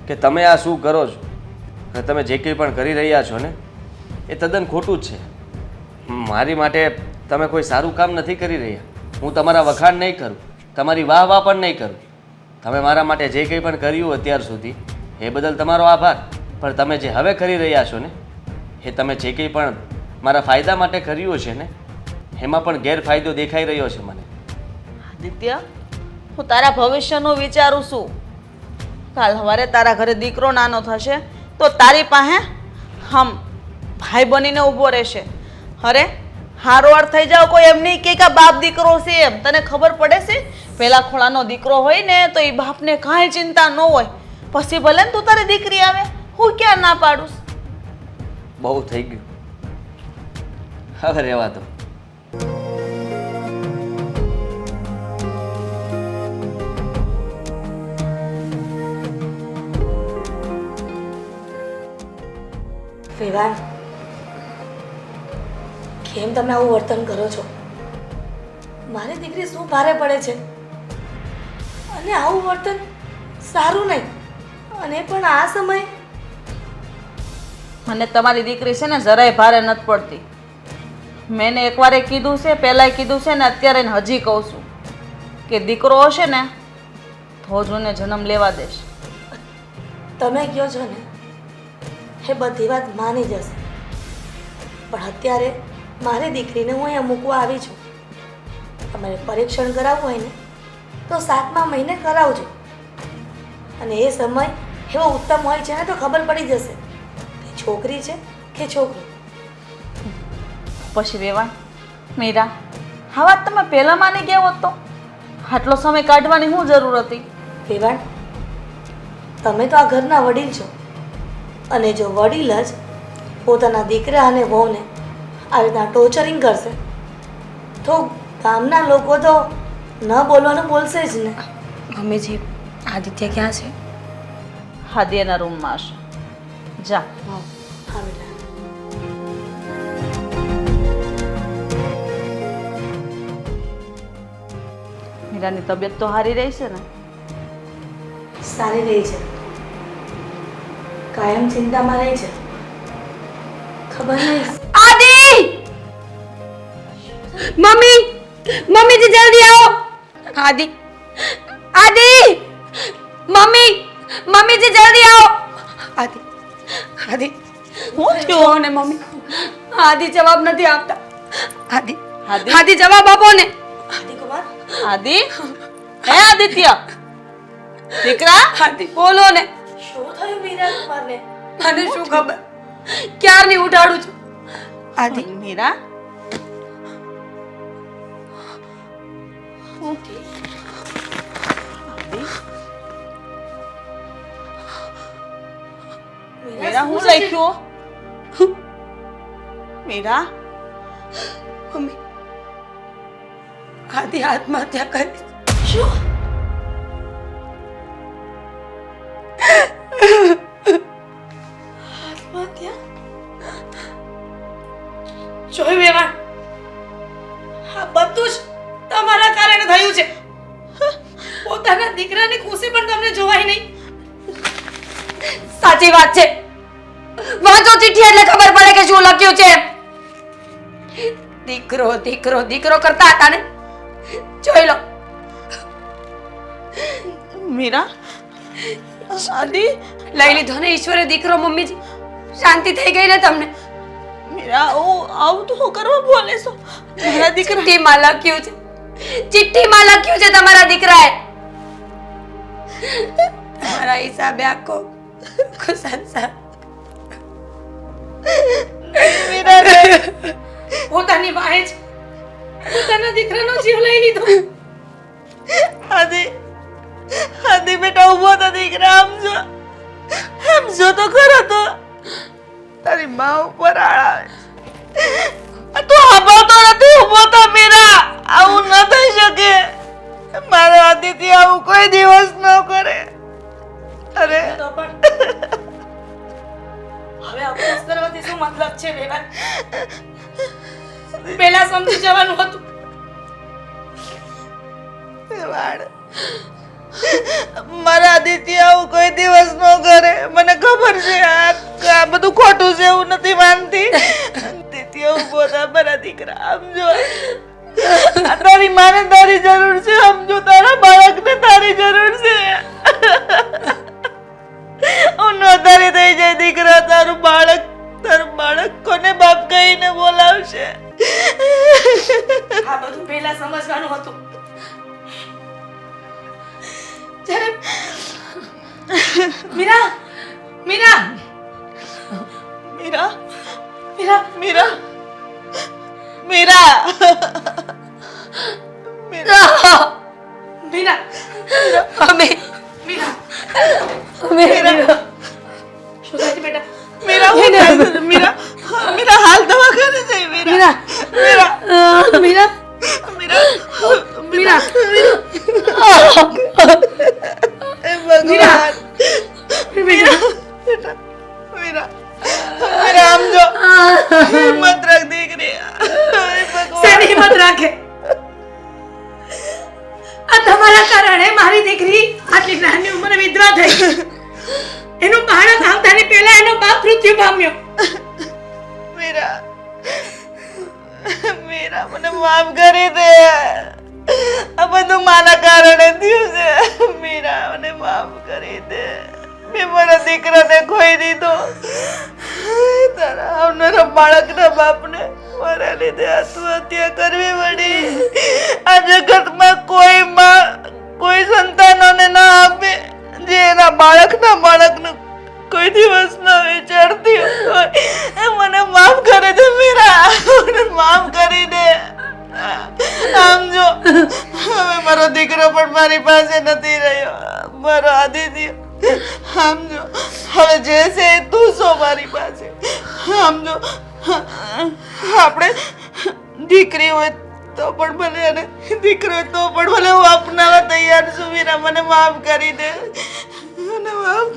કે તમે આ શું કરો છો અને તમે જે કંઈ પણ કરી રહ્યા છો ને એ તદ્દન ખોટું જ છે. મારી માટે તમે કોઈ સારું કામ નથી કરી રહ્યા. હું તમારા વખાણ નહીં કરું, તમારી વાહ વાહ પણ નહીં કરું. તમે મારા માટે જે કંઈ પણ કર્યું અત્યાર સુધી એ બદલ તમારો આભાર. પણ તમે જે હવે કરી રહ્યા છો ને એ તમે જે કંઈ પણ મારા ફાયદા માટે કર્યું છે ને એમાં પણ ગેરફાયદો દેખાઈ રહ્યો છે મને. આદિત્ય, હું તારા ભવિષ્યનું વિચારું છું. કાલ સવારે તારા ઘરે દીકરો નાનો થશે તો તારી પાસે હમ ભાઈ બનીને ઊભો રહેશે. અરે હારોવાર થઈ જાવ, કોઈ એમ નહીં કે બાપ દીકરો છે એમ. તને ખબર પડે છે, પેલા ખોળાનો દીકરો હોય ને તો એ બાપને કાંઈ ચિંતા ન હોય. પછી ભલે ને તું તારી દીકરી આવે, હું ક્યાં ના પાડું. બહુ થઈ ગયું, હવે રહેવા દો. વિવાન, કેમ તમે આવું વર્તન કરો છો? મારી દીકરી શું ભારે પડે છે અને આવું વર્તન સારું નહીં. અને પણ આ સમય મને તમારી દીકરી છે ને જરાય ભારે નથી પડતી. મેં એને એકવારે કીધું છે, પહેલાંય કીધું છે ને અત્યારે એને હજી કહું છું કે દીકરો હશે ને તો જ એને જન્મ લેવા દેશ. તમે કહો છો ને એ બધી વાત માની જશે, પણ અત્યારે મારી દીકરીને હું અહીંયા મૂકવા આવી છું. તમારે પરીક્ષણ કરાવવું હોય ને તો 7મા મહિને કરાવજો. અને એ સમય એવો ઉત્તમ હોય છે ને તો ખબર પડી જશે કે છોકરી છે કે છોકરો. પછી વેવાણ, મીરા, હા વાત તમે પહેલાં માની ગયા હોત તો આટલો સમય કાઢવાની શું જરૂર હતી? વિવાન, તમે તો આ ઘરના વડીલ છો, અને જો વડીલ જ પોતાના દીકરા અને વહુને આવી રીતના ટોર્ચરિંગ કરશે તો ગામના લોકો તો ન બોલવાનું બોલશે જ ને. મમ્મીજી, આદિત્ય ક્યાં છે? હાદિયાના રૂમમાં હશે. જા. હા બેટા. મીરાની તબિયત તો સારી રહી છે ને? સારી રહી છે, કાયમ ચિંતામાં રહી છે. ખબર નહીં. આદિ! મમ્મી, મમ્મીજી જલ્દી આવો. આદિ, આદિ! મમ્મી, મમ્મીજી જલ્દી આવો. આદિ, આદિ, હું જો ને મમ્મી, આદિ જવાબ નથી આપતા. આદિ, આદિ? આદિ જવાબ આપો ને. આદિ કુમાર, આદિ, હે આદિત્ય, દીકરા, આદિ બોલો ને. શું થયું મીરા કુમારને? મને શું ખબર, ક્યારની ઉઠાડું છું. આદિ, મીરા, મીરા હું લખ્યું? મીરા, મમ્મી, આદિ આત્મહત્યા કરી. શું? આત્મહત્યા? જોયું વેવાણ, આ બધું જ તમારા કારણે થયું છે. પોતાના દીકરાની ખુશી પણ તમને જોવાય નહીં. સાચી વાત છે. વાંચો ચિઠ્ઠી એટલે ખબર પડે કે શું લખ્યું છે. દીકરો દીકરો દીકરો કરતા હતા ને, જોઈ લો. મીરા, આદિ, લઈ લીધો ને ઈશ્વરે દીકરો. મમ્મીજી, શાંતિ થઈ ગઈ ને તમને? મીરા, આવું તો હું કરવા બોલે છો? મારા દીકરા, ચિઠ્ઠીમાં લખ્યું છે, ચિઠ્ઠીમાં લખ્યું છે તમારા દીકરાએ. તમારા હિસાબે આખો સંસાર પોતાની વાહે જ પોતાના દીકરાનો જીવ લઈ લીધો. આદિ, આદિ બેટા ઊભો તો દીકરા, આમ જો તો ખરો તો તારી માં ઉપર આળાવે. તું સાંભળતો નથી, ઊભો તો મીરા. આવું ન થઈ શકે. મારો આદિત્ય આવું કોઈ દિવસ ન કરે. અરે તો પણ હવે અફસોસ કરવાથી શું મતલબ છે વેવાણ? પહેલા સમજી જવાનું હતું. વાળ, મારા આદિત્ય આવું કોઈ દિવસ ન કરે. મને ખબર છે આ બધું ખોટું છે, એવું નથી માનતી. આદિત્ય ઉભો થા મારા દીકરા. આમ જો આ તારી માને તારી જરૂર છે, સમજો તારા બાળકને તારી જરૂર છે. હું નોંધારી થઈ જાય દીકરા. તારું બાળક કોને બાપ કહીને બોલાવશે? આ બધું પહેલા સમજવાનું હતું. જ્યારે મીરા મીરા મીરા મીરા મીરા મીરા મીરા મીરા અમે મીરા મીરા શું થાય છે બેટા? મીરા હું થાય છે? મીરા મીરા હાલ દવાખાને જઈ. મીરા મીરા મીરા મીરા મીરા એ ભગવાન. મીરા મીરા મીરા આમ જો હિંમત રાખ દીકરી. હે ભગવાન. શેની હિંમત રાખે? આ તમારા કારણે મારી દીકરી આટલી નાની ઉંમરે વિધવા થઈ. એનું બાળક આવતાની પહેલા એનો બાપ મૃત્યુ પામ્યો. મીરા મીરા મને માફ કરી દે. આ બધું મારા કારણે થયું છે. મીરા મને માફ કરી દે. મેં મારા દીકરાને ખોઈ દીધો. તારા આવનારા બાળકના બાપને મારા લીધે આત્મહત્યા કરવી પડી. આ જગતમાં કોઈ માં કોઈ સંતાનોને ના આપે જે એના બાળકનું કોઈ દિવસ ન વિચારતી હોય. મને માફ કરી દે મીરા. મને માફ કરી દે. આમ જો હવે મારો દીકરો પણ મારી પાસે નથી રહ્યો. મારો આદિત્ય આમ જો હવે જે છે એ તું છો મારી પાસે. આમ જો આપણે દીકરી હોય તો પણ ભલે અને દીકરો હોય તો પણ ભલે હું અપનાવવા તૈયાર છું. મીરા મને માફ કરી દે. મને માફ